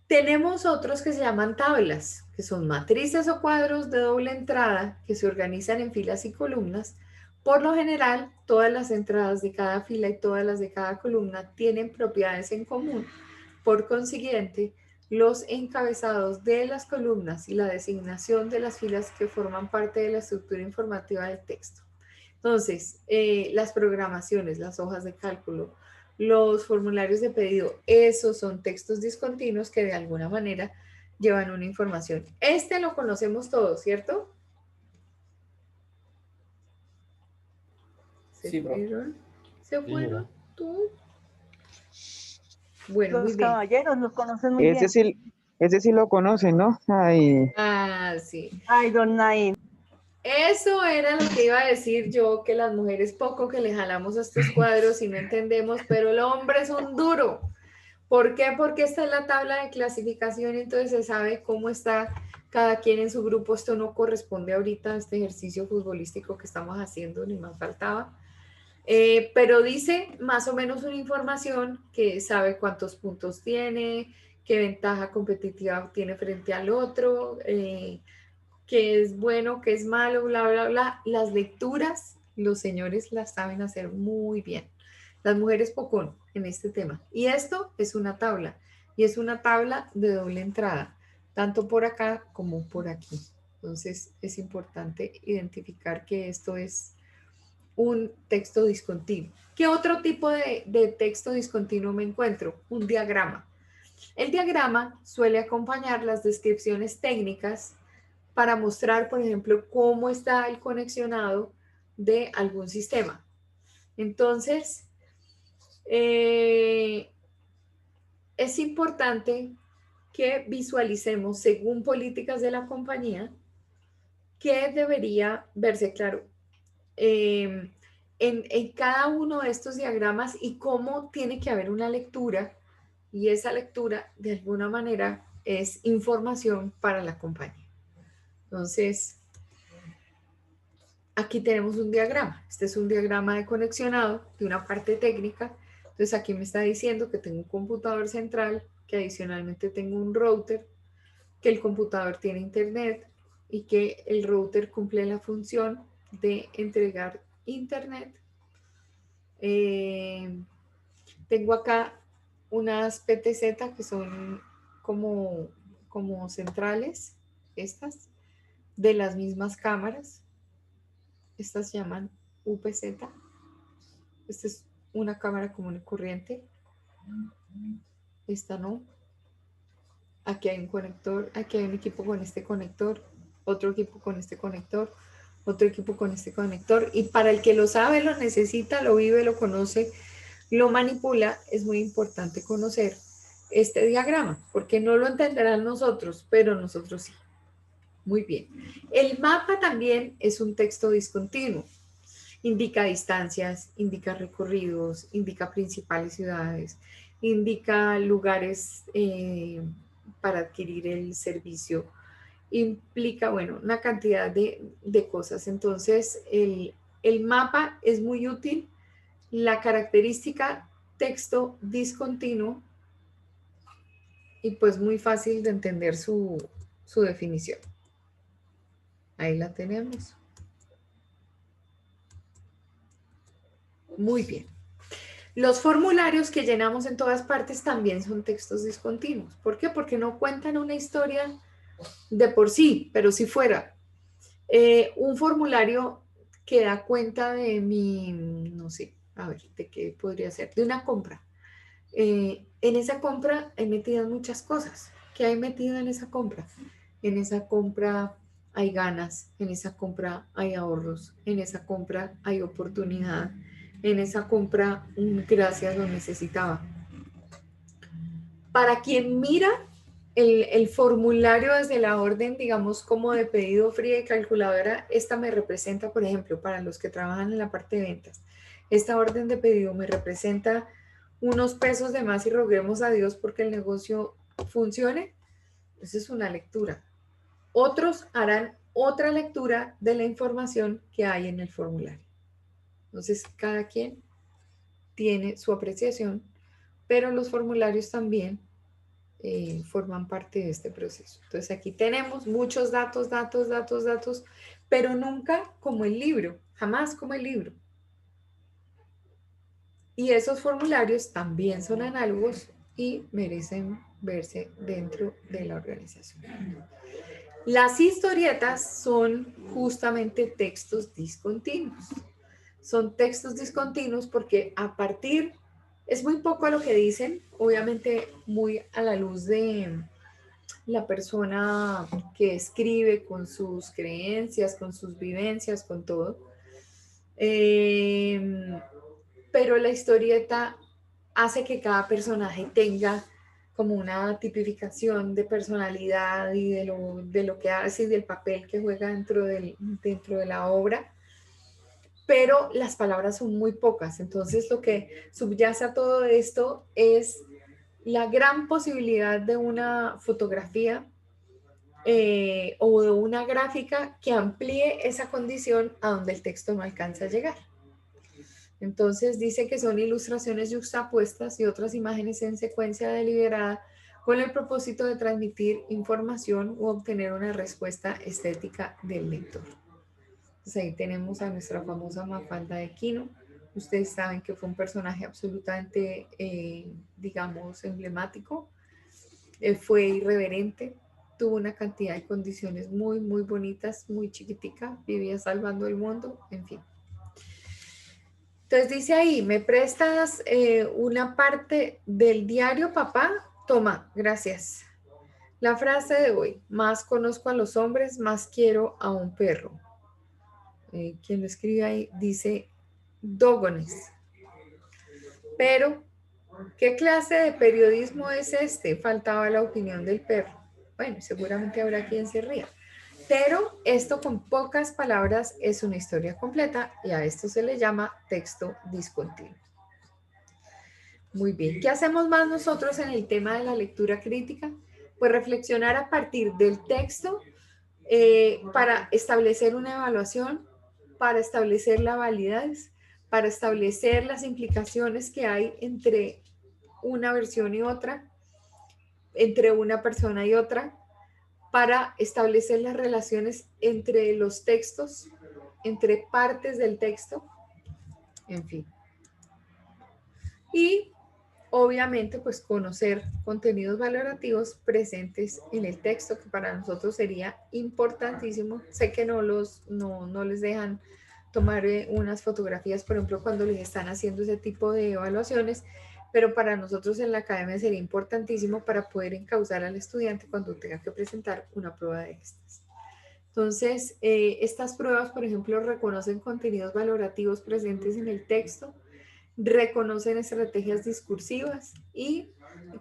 Tenemos otros que se llaman tablas, que son matrices o cuadros de doble entrada que se organizan en filas y columnas. Por lo general, todas las entradas de cada fila y todas las de cada columna tienen propiedades en común. Por consiguiente, los encabezados de las columnas y la designación de las filas que forman parte de la estructura informativa del texto. Entonces, las programaciones, las hojas de cálculo, los formularios de pedido, esos son textos discontinuos que de alguna manera llevan una información. Este lo conocemos todos, ¿cierto? Sí, bro. ¿Se fueron todos? Bueno, Los muy bien. caballeros los conocen muy bien. Ese sí lo conocen, ¿no? Ay. Ah, sí. Ay, don Naim. Eso era lo que iba a decir yo, que las mujeres poco que le jalamos a estos cuadros y no entendemos, pero el hombre es un duro. ¿Por qué? Porque esta es la tabla de clasificación, entonces se sabe cómo está cada quien en su grupo. Esto no corresponde ahorita a este ejercicio futbolístico que estamos haciendo, ni más faltaba. Pero dice más o menos una información que sabe cuántos puntos tiene, qué ventaja competitiva tiene frente al otro, qué es bueno, qué es malo, bla, bla, bla. Las lecturas, los señores las saben hacer muy bien. Las mujeres poco en este tema. Y esto es una tabla, y es una tabla de doble entrada, tanto por acá como por aquí. Entonces es importante identificar que esto es un texto discontinuo. ¿Qué otro tipo de texto discontinuo me encuentro? Un diagrama. El diagrama suele acompañar las descripciones técnicas para mostrar, por ejemplo, cómo está el conexionado de algún sistema. Entonces, es importante que visualicemos, según políticas de la compañía, qué debería verse claro en cada uno de estos diagramas y cómo tiene que haber una lectura, y esa lectura de alguna manera es información para la compañía. Entonces, aquí tenemos un diagrama. Este es un diagrama de conexionado de una parte técnica. Entonces aquí me está diciendo que tengo un computador central, que adicionalmente tengo un router, que el computador tiene internet y que el router cumple la función de entregar internet. Tengo acá unas PTZ que son como centrales, estas, de las mismas cámaras. Estas se llaman UPZ. Esta es una cámara común y corriente. Esta no. Aquí hay un conector, aquí hay un equipo con este conector, otro equipo con este conector, otro equipo con este conector. Y para el que lo sabe, lo necesita, lo vive, lo conoce, lo manipula, es muy importante conocer este diagrama, porque no lo entenderán nosotros, pero nosotros sí. Muy bien. El mapa también es un texto discontinuo. Indica distancias, indica recorridos, indica principales ciudades, indica lugares para adquirir el servicio, implica, bueno, una cantidad de cosas. Entonces, el mapa es muy útil. La característica texto discontinuo y pues muy fácil de entender su definición. Ahí la tenemos. Muy bien. Los formularios que llenamos en todas partes también son textos discontinuos. ¿Por qué? Porque no cuentan una historia de por sí, pero si fuera un formulario que da cuenta de mi, no sé, a ver, ¿de qué podría ser? De una compra. En esa compra hay metidas muchas cosas. ¿Qué hay metido en esa compra? En esa compra hay ganas, en esa compra hay ahorros, en esa compra hay oportunidad, en esa compra gracias lo necesitaba. Para quien mira el formulario desde la orden, digamos, como de pedido frío y calculadora, esta me representa, por ejemplo, para los que trabajan en la parte de ventas, esta orden de pedido me representa unos pesos de más y roguemos a Dios porque el negocio funcione. Esa es una lectura. Otros harán otra lectura de la información que hay en el formulario. Entonces, cada quien tiene su apreciación, pero los formularios también forman parte de este proceso. Entonces, aquí tenemos muchos datos, pero nunca como el libro, jamás como el libro. Y esos formularios también son análogos y merecen verse dentro de la organización. Las historietas son justamente textos discontinuos. Son textos discontinuos porque a partir, es muy poco a lo que dicen, obviamente muy a la luz de la persona que escribe con sus creencias, con sus vivencias, con todo. Pero la historieta hace que cada personaje tenga como una tipificación de personalidad y de lo que hace y del papel que juega dentro de la obra, pero las palabras son muy pocas. Entonces lo que subyace a todo esto es la gran posibilidad de una fotografía o de una gráfica que amplíe esa condición a donde el texto no alcanza a llegar. Entonces dice que son ilustraciones yuxtapuestas y otras imágenes en secuencia deliberada con el propósito de transmitir información u obtener una respuesta estética del lector. Entonces ahí tenemos a nuestra famosa Mafalda de Quino. Ustedes saben que fue un personaje absolutamente, digamos, emblemático. Fue irreverente, tuvo una cantidad de condiciones muy, muy bonitas, muy chiquitica, vivía salvando el mundo, en fin. Entonces dice ahí, ¿me prestas una parte del diario, papá? Toma, gracias. La frase de hoy, más conozco a los hombres, más quiero a un perro. Quien lo escribe ahí dice Dógones. Pero, ¿qué clase de periodismo es este? Faltaba la opinión del perro. Bueno, seguramente habrá quien se ría. Pero esto con pocas palabras es una historia completa y a esto se le llama texto discontinuo. Muy bien, ¿qué hacemos más nosotros en el tema de la lectura crítica? Pues reflexionar a partir del texto para establecer una evaluación, para establecer la validez, para establecer las implicaciones que hay entre una versión y otra, entre una persona y otra, para establecer las relaciones entre los textos entre partes del texto, en fin. Y obviamente, pues conocer contenidos valorativos presentes en el texto, que para nosotros sería importantísimo. Sé que no les dejan tomar unas fotografías, por ejemplo, cuando les están haciendo ese tipo de evaluaciones, pero para nosotros en la academia sería importantísimo para poder encauzar al estudiante cuando tenga que presentar una prueba de estas. Entonces, estas pruebas, por ejemplo, reconocen contenidos valorativos presentes en el texto, reconocen estrategias discursivas y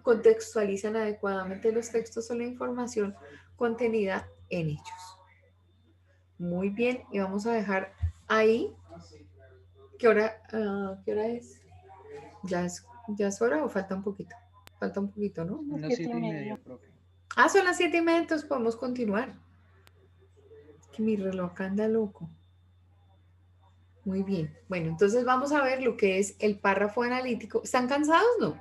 contextualizan adecuadamente los textos o la información contenida en ellos. Muy bien, y vamos a dejar ahí. ¿Qué hora es? ¿Ya es hora o falta un poquito? Falta un poquito, ¿no? Las 7:30, profe. Ah, son las 7:30, entonces podemos continuar. Que mi reloj anda loco. Muy bien. Bueno, entonces vamos a ver lo que es el párrafo analítico. ¿Están cansados? No.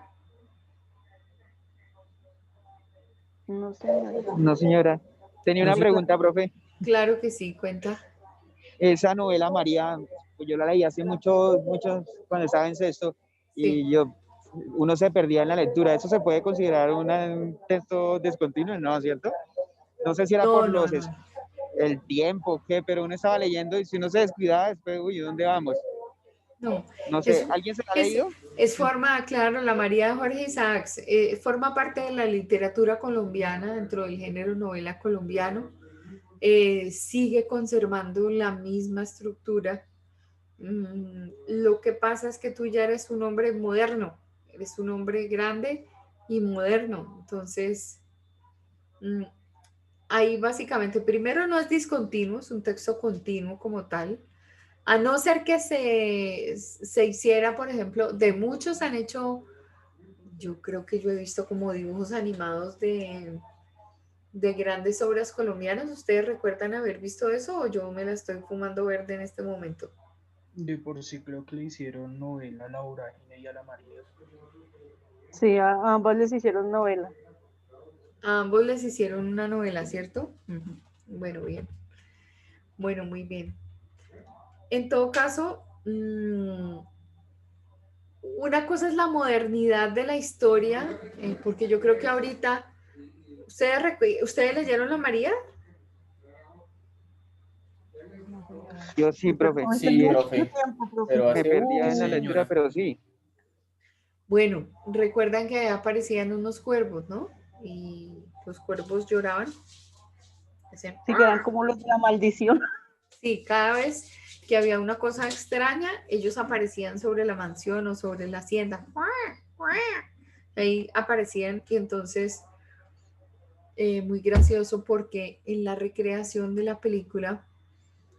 No, señora. No, señora. Tenía una pregunta, profe. Claro que sí, cuenta. Esa novela María, pues yo la leí hace mucho, cuando estaba en sexto, y Sí. uno se perdía en la lectura. ¿Eso se puede considerar un texto descontinuo? ¿No, cierto? No sé si era por No. el tiempo, qué, pero uno estaba leyendo y si uno se descuidaba, después, uy, ¿dónde vamos? No. No sé, ¿alguien se la ha leído? Claro, la María de Jorge Isaacs, forma parte de la literatura colombiana dentro del género novela colombiano. Sigue conservando la misma estructura. Lo que pasa es que tú ya eres un hombre moderno, eres un hombre grande y moderno. Entonces, ahí básicamente, primero no es discontinuo, es un texto continuo como tal. A no ser que se hiciera, por ejemplo, de muchos han hecho, yo creo que yo he visto como dibujos animados de grandes obras colombianas. ¿Ustedes recuerdan haber visto eso o yo me la estoy fumando verde en este momento? De por sí creo que le hicieron novela a la Vorágine y a la María. Sí, a ambos les hicieron novela. A ambos les hicieron una novela, ¿cierto? Bueno, bien. Bueno, muy bien. En todo caso, una cosa es la modernidad de la historia, porque yo creo que ahorita, ¿ustedes leyeron la María? Yo sí, profe. Sí, profe. Pero Me hace perdía en la lectura, señora. pero sí. Bueno, recuerdan que aparecían unos cuervos, ¿no? Y los cuervos lloraban. Decían, Sí, que eran como los de la maldición. sí, cada vez que había una cosa extraña, ellos aparecían sobre la mansión o sobre la hacienda. Ahí aparecían y entonces, muy gracioso porque en la recreación de la película,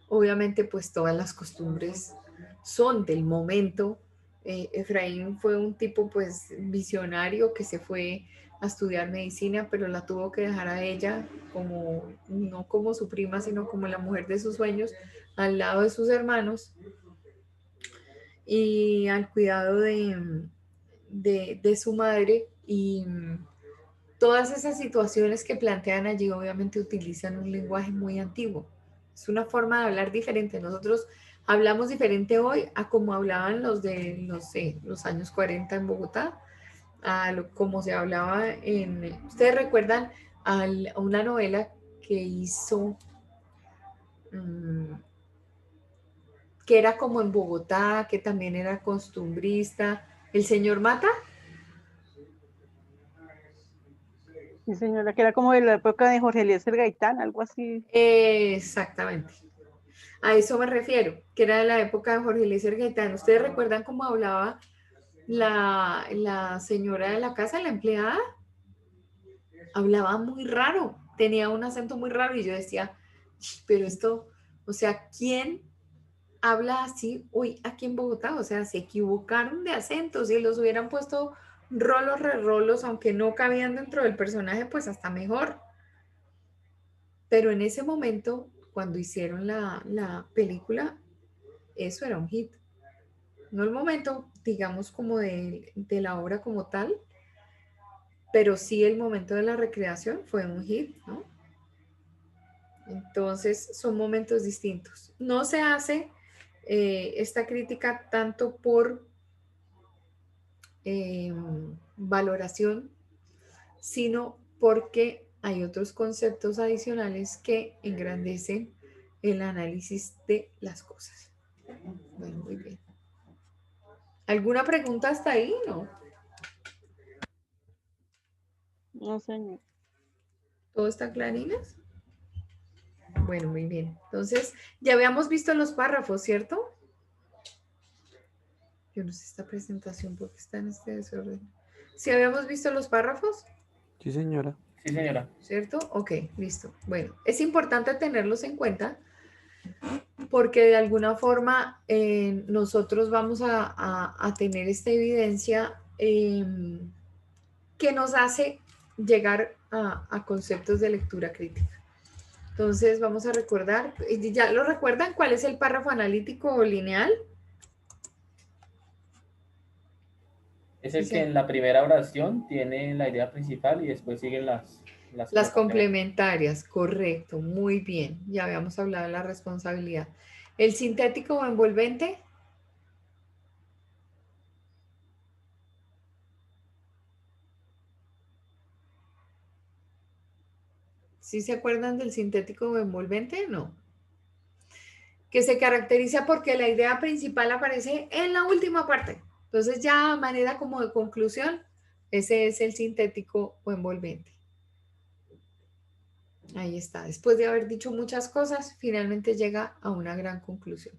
obviamente pues todas las costumbres son del momento. Efraín fue un tipo pues visionario que se fue a estudiar medicina, pero la tuvo que dejar a ella como, no como su prima, sino como la mujer de sus sueños, al lado de sus hermanos y al cuidado de su madre. Y todas esas situaciones que plantean allí obviamente utilizan un lenguaje muy antiguo. Es una forma de hablar diferente. Nosotros hablamos diferente hoy a como hablaban los de, no sé, los años 40 en Bogotá, como se hablaba en... ¿Ustedes recuerdan a una novela que hizo, que era como en Bogotá, que también era costumbrista, El Señor Mata? Sí, señora, que era como de la época de Jorge Eliezer Gaitán, algo así. Exactamente. A eso me refiero, que era de la época de Jorge Eliezer Gaitán. ¿Ustedes recuerdan cómo hablaba la señora de la casa, la empleada? Hablaba muy raro, tenía un acento muy raro y yo decía, pero esto, o sea, ¿quién habla así hoy aquí en Bogotá? O sea, se equivocaron de acentos y los hubieran puesto rolos, re-rolos, aunque no cabían dentro del personaje, pues hasta mejor. Pero en ese momento, cuando hicieron la película, eso era un hit. No el momento, digamos, como de la obra como tal, pero sí el momento de la recreación fue un hit, ¿no? Entonces, son momentos distintos. No se hace esta crítica tanto por valoración, sino porque hay otros conceptos adicionales que engrandecen el análisis de las cosas. Bueno, muy bien. ¿Alguna pregunta hasta ahí? No. No, señor. ¿Todo está clarines? Bueno, muy bien. Entonces, ya habíamos visto los párrafos, ¿cierto? Yo no sé esta presentación porque está en este desorden. ¿Sí habíamos visto los párrafos? Sí, señora. Sí, señora. ¿Cierto? Ok, listo. Bueno, es importante tenerlos en cuenta porque de alguna forma nosotros vamos a tener esta evidencia que nos hace llegar a conceptos de lectura crítica. Entonces vamos a recordar, ¿ya lo recuerdan cuál es el párrafo analítico o lineal? Es el que en la primera oración tiene la idea principal y después siguen las complementarias, correcto, muy bien. Ya habíamos hablado de la responsabilidad. ¿El sintético o envolvente? ¿Sí se acuerdan del sintético o envolvente? No. Que se caracteriza porque la idea principal aparece en la última parte. Entonces ya a manera como de conclusión, ese es el sintético o envolvente. Ahí está. Después de haber dicho muchas cosas, finalmente llega a una gran conclusión.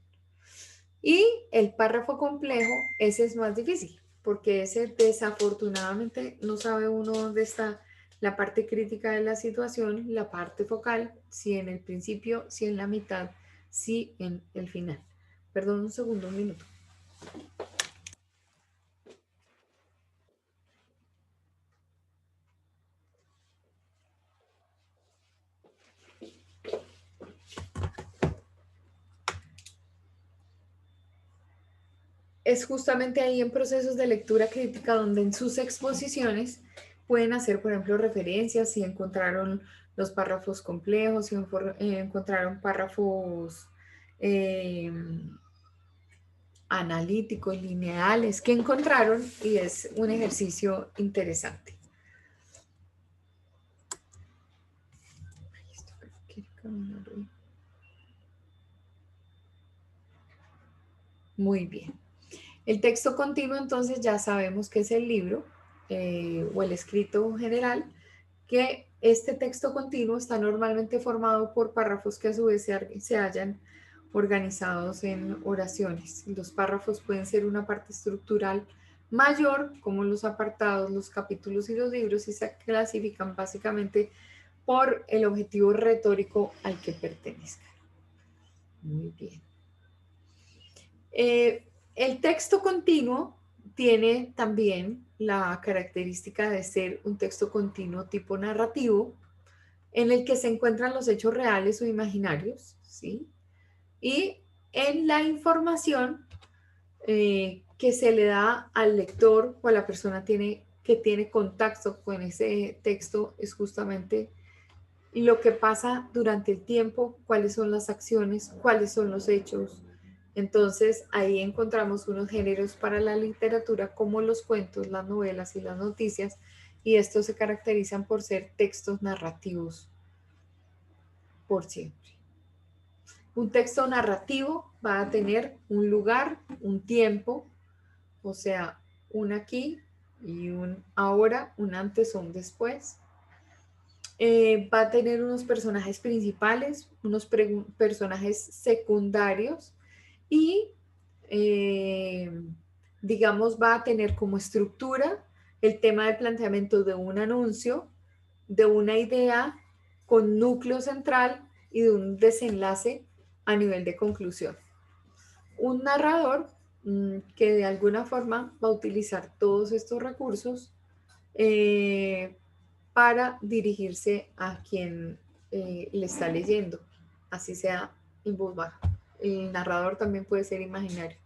Y el párrafo complejo, ese es más difícil, porque ese desafortunadamente no sabe uno dónde está la parte crítica de la situación, la parte focal, si en el principio, si en la mitad, si en el final. Perdón, un segundo, un minuto. Es justamente ahí en procesos de lectura crítica donde en sus exposiciones pueden hacer, por ejemplo, referencias si encontraron los párrafos complejos, si encontraron párrafos analíticos, lineales, que encontraron, y es un ejercicio interesante. Muy bien. El texto continuo, entonces, ya sabemos que es el libro o el escrito general, que este texto continuo está normalmente formado por párrafos que a su vez se hallan organizados en oraciones. Los párrafos pueden ser una parte estructural mayor, como los apartados, los capítulos y los libros, y se clasifican básicamente por el objetivo retórico al que pertenezcan. Muy bien. El texto continuo tiene también la característica de ser un texto continuo tipo narrativo, en el que se encuentran los hechos reales o imaginarios, ¿sí? Y en la información que se le da al lector o a la persona que tiene contacto con ese texto es justamente lo que pasa durante el tiempo, cuáles son las acciones, cuáles son los hechos. Entonces ahí encontramos unos géneros para la literatura como los cuentos, las novelas y las noticias, y estos se caracterizan por ser textos narrativos por siempre. Un texto narrativo va a tener un lugar, un tiempo, o sea, un aquí y un ahora, un antes o un después. Va a tener unos personajes principales, unos personajes secundarios y, digamos, va a tener como estructura el tema de planteamiento de un anuncio, de una idea con núcleo central y de un desenlace a nivel de conclusión. Un narrador que de alguna forma va a utilizar todos estos recursos para dirigirse a quien le está leyendo, así sea en voz baja. El narrador también puede ser imaginario.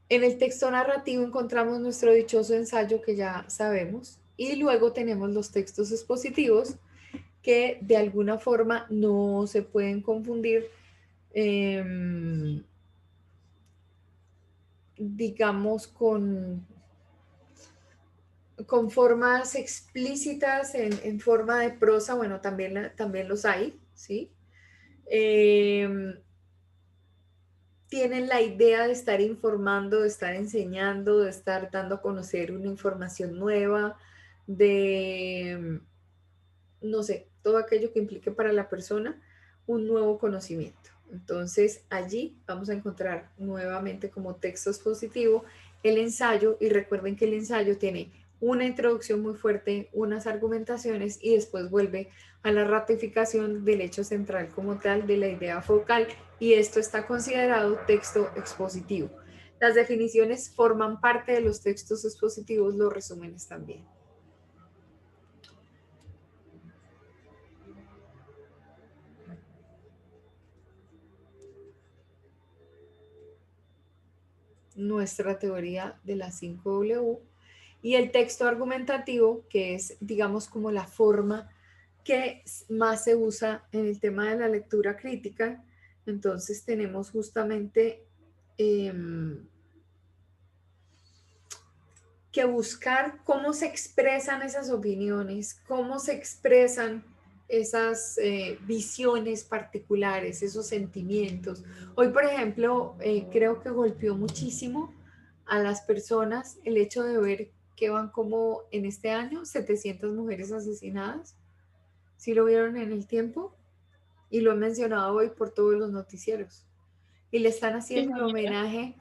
En el texto narrativo encontramos nuestro dichoso ensayo que ya sabemos Y luego tenemos los textos expositivos que de alguna forma no se pueden confundir, digamos, con formas explícitas en forma de prosa. Bueno, también los hay, ¿sí? Tienen la idea de estar informando, de estar enseñando, de estar dando a conocer una información nueva, de, no sé, todo aquello que implique para la persona un nuevo conocimiento. Entonces, allí vamos a encontrar nuevamente como texto expositivo el ensayo, y recuerden que el ensayo tiene una introducción muy fuerte, unas argumentaciones, y después vuelve a la ratificación del hecho central como tal, de la idea focal, y esto está considerado texto expositivo. Las definiciones forman parte de los textos expositivos, los resúmenes también. Nuestra teoría de la 5W, y el texto argumentativo, que es, digamos, como la forma que más se usa en el tema de la lectura crítica. Entonces tenemos justamente que buscar cómo se expresan esas opiniones, cómo se expresan esas visiones particulares, esos sentimientos. Hoy, por ejemplo, creo que golpeó muchísimo a las personas el hecho de ver que van como en este año 700 mujeres asesinadas. ¿Sí lo vieron en el tiempo? Y lo he mencionado hoy por todos los noticieros. Y le están haciendo el homenaje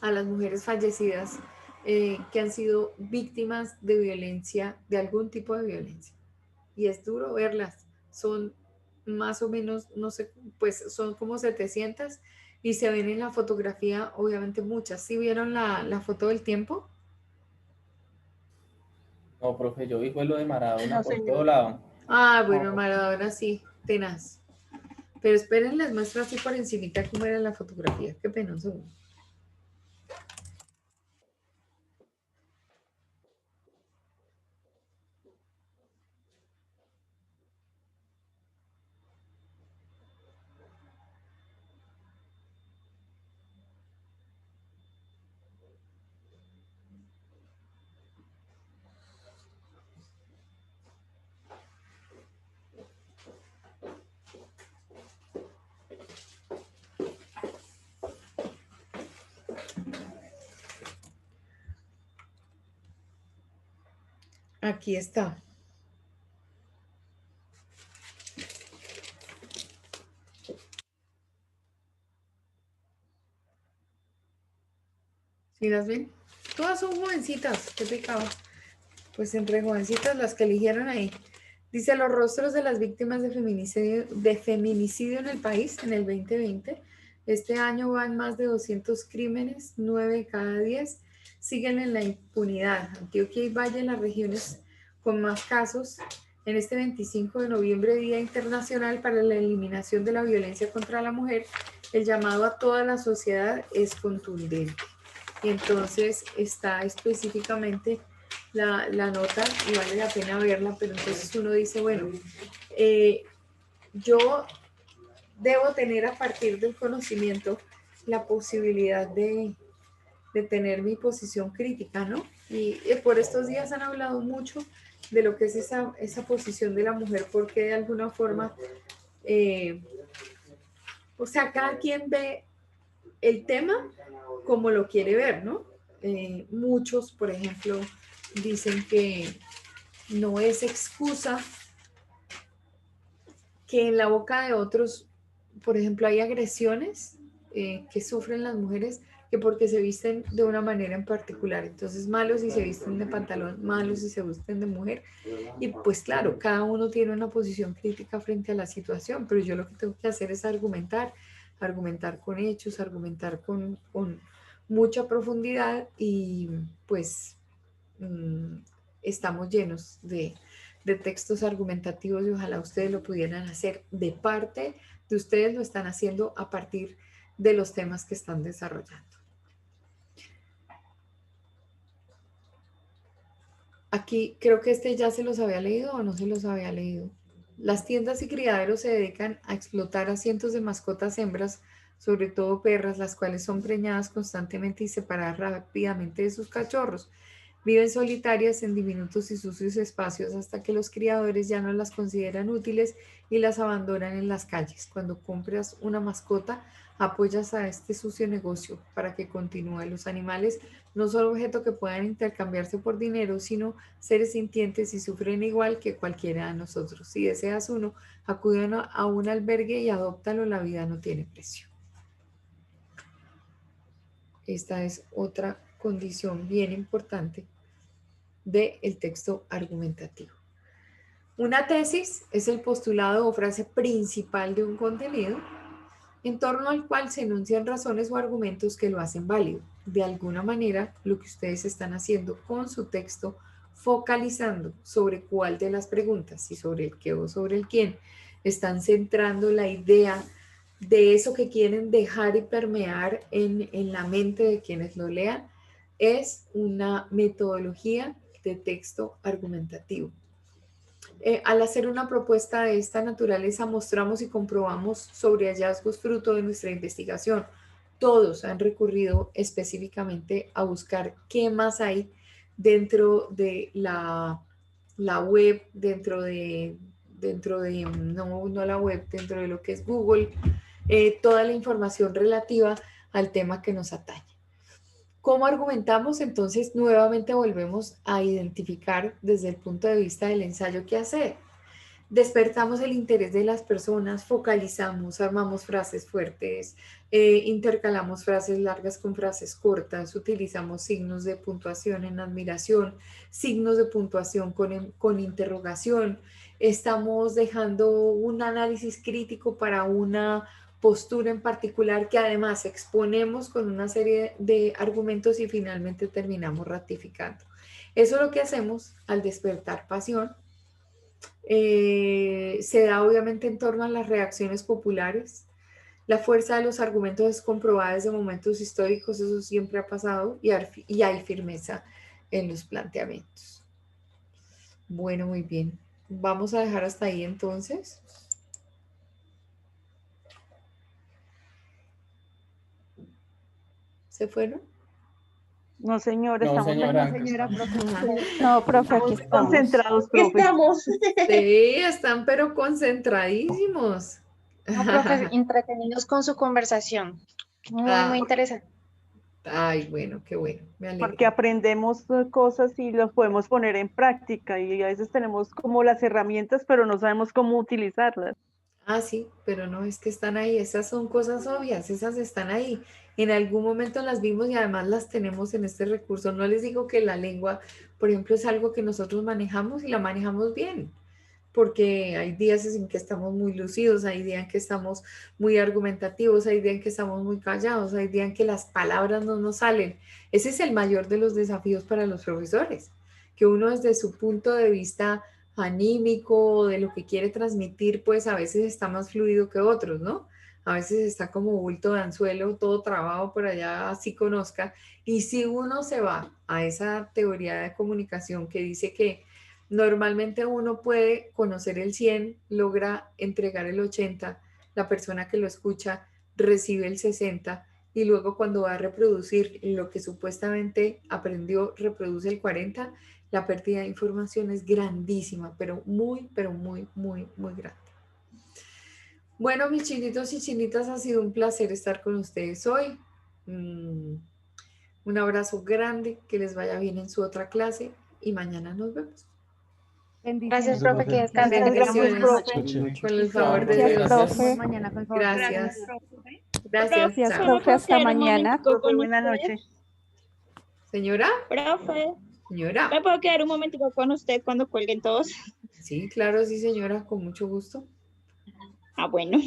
a las mujeres fallecidas que han sido víctimas de violencia, de algún tipo de violencia. Y es duro verlas. Son más o menos, no sé, pues son como 700, y se ven en la fotografía, obviamente muchas. ¿Sí vieron la foto del tiempo? No, profe, yo vi fue lo de Maradona No, por señor. todo lado. Ah, bueno, Maradona sí, tenaz. Pero esperen, les muestro así por encimita cómo era la fotografía. Qué pena, un segundo. Aquí está. ¿Sí las ven? Todas son jovencitas, qué pecado. Pues entre jovencitas las que eligieron ahí. Dice, los rostros de las víctimas de feminicidio en el país en el 2020. Este año van más de 200 crímenes, 9 de cada 10 siguen en la impunidad. Antioquia y Valle, las regiones con más casos. En este 25 de noviembre, Día Internacional para la Eliminación de la Violencia contra la Mujer, el llamado a toda la sociedad es contundente. Y entonces está específicamente la nota, y vale la pena verla, pero entonces uno dice, bueno, yo debo tener a partir del conocimiento la posibilidad de tener mi posición crítica, ¿no? Y por estos días han hablado mucho de lo que es esa posición de la mujer, porque de alguna forma, o sea, cada quien ve el tema como lo quiere ver, ¿no? Muchos, por ejemplo, dicen que no es excusa que en la boca de otros, por ejemplo, hay agresiones que sufren las mujeres que porque se visten de una manera en particular. Entonces, malos si se visten de pantalón, malos si se visten de mujer. Y pues claro, cada uno tiene una posición crítica frente a la situación, pero yo lo que tengo que hacer es argumentar con hechos, argumentar con mucha profundidad, y pues estamos llenos de textos argumentativos, y ojalá ustedes lo pudieran hacer. De parte de ustedes lo están haciendo a partir de los temas que están desarrollando. Aquí creo que este ya se los había leído o no se los había leído. Las tiendas y criaderos se dedican a explotar a cientos de mascotas hembras, sobre todo perras, las cuales son preñadas constantemente y separadas rápidamente de sus cachorros. Viven solitarias en diminutos y sucios espacios hasta que los criadores ya no las consideran útiles y las abandonan en las calles. Cuando compras una mascota, apoyas a este sucio negocio para que continúe. Los animales no son objetos que puedan intercambiarse por dinero, sino seres sintientes y sufren igual que cualquiera de nosotros. Si deseas uno, acude a un albergue y adóptalo, la vida no tiene precio. Esta es otra condición bien importante del texto argumentativo. Una tesis es el postulado o frase principal de un contenido en torno al cual se enuncian razones o argumentos que lo hacen válido. De alguna manera, lo que ustedes están haciendo con su texto, focalizando sobre cuál de las preguntas, si sobre el qué o sobre el quién, están centrando la idea de eso que quieren dejar y permear en la mente de quienes lo lean, es una metodología de texto argumentativo. Al hacer una propuesta de esta naturaleza, mostramos y comprobamos sobre hallazgos fruto de nuestra investigación. Todos han recurrido específicamente a buscar qué más hay dentro de la web, dentro de no la web, dentro de lo que es Google, toda la información relativa al tema que nos atañe. ¿Cómo argumentamos? Entonces, nuevamente volvemos a identificar desde el punto de vista del ensayo qué hacer. Despertamos el interés de las personas, focalizamos, armamos frases fuertes, intercalamos frases largas con frases cortas, utilizamos signos de puntuación en admiración, signos de puntuación con interrogación, estamos dejando un análisis crítico para una postura en particular que además exponemos con una serie de argumentos y finalmente terminamos ratificando. Eso es lo que hacemos al despertar pasión. Se da obviamente en torno a las reacciones populares. La fuerza de los argumentos es comprobada desde momentos históricos, eso siempre ha pasado, y hay firmeza en los planteamientos. Bueno, muy bien. Vamos a dejar hasta ahí entonces. ¿Se fueron? No, señor, No, estamos señora. No, profe, aquí estamos concentrados, profe. Estamos. Sí, están pero concentradísimos. No, profe, entretenidos con su conversación. Muy interesante. Ay, bueno, qué bueno. Me alegro. Porque aprendemos cosas y las podemos poner en práctica y a veces tenemos como las herramientas, pero no sabemos cómo utilizarlas. Ah, sí, pero no, es que están ahí, esas son cosas obvias, esas están ahí. En algún momento las vimos y además las tenemos en este recurso. No les digo que la lengua, por ejemplo, es algo que nosotros manejamos y la manejamos bien, porque hay días en que estamos muy lucidos, hay días en que estamos muy argumentativos, hay días en que estamos muy callados, hay días en que las palabras no nos salen. Ese es el mayor de los desafíos para los profesores, que uno desde su punto de vista anímico, de lo que quiere transmitir, pues a veces está más fluido que otros, ¿no? A veces está como bulto de anzuelo, todo trabado por allá, así conozca. Y si uno se va a esa teoría de comunicación que dice que normalmente uno puede conocer el 100, logra entregar el 80, la persona que lo escucha recibe el 60 y luego cuando va a reproducir lo que supuestamente aprendió, reproduce el 40, la pérdida de información es grandísima, pero muy, muy grande. Bueno, mis chinitos y chinitas, ha sido un placer estar con ustedes hoy. Un abrazo grande, que les vaya bien en su otra clase y mañana nos vemos. Gracias, profe, que descansen. Bendiciones. Con el favor de Dios. Profe. Mañana, con el favor. Gracias. Gracias, Chao. profe, hasta mañana. Buenas noches. Señora. Profe. Señora. ¿Me puedo quedar un momentico con usted cuando cuelguen todos? Sí, claro, sí, señora, con mucho gusto. Ah, bueno.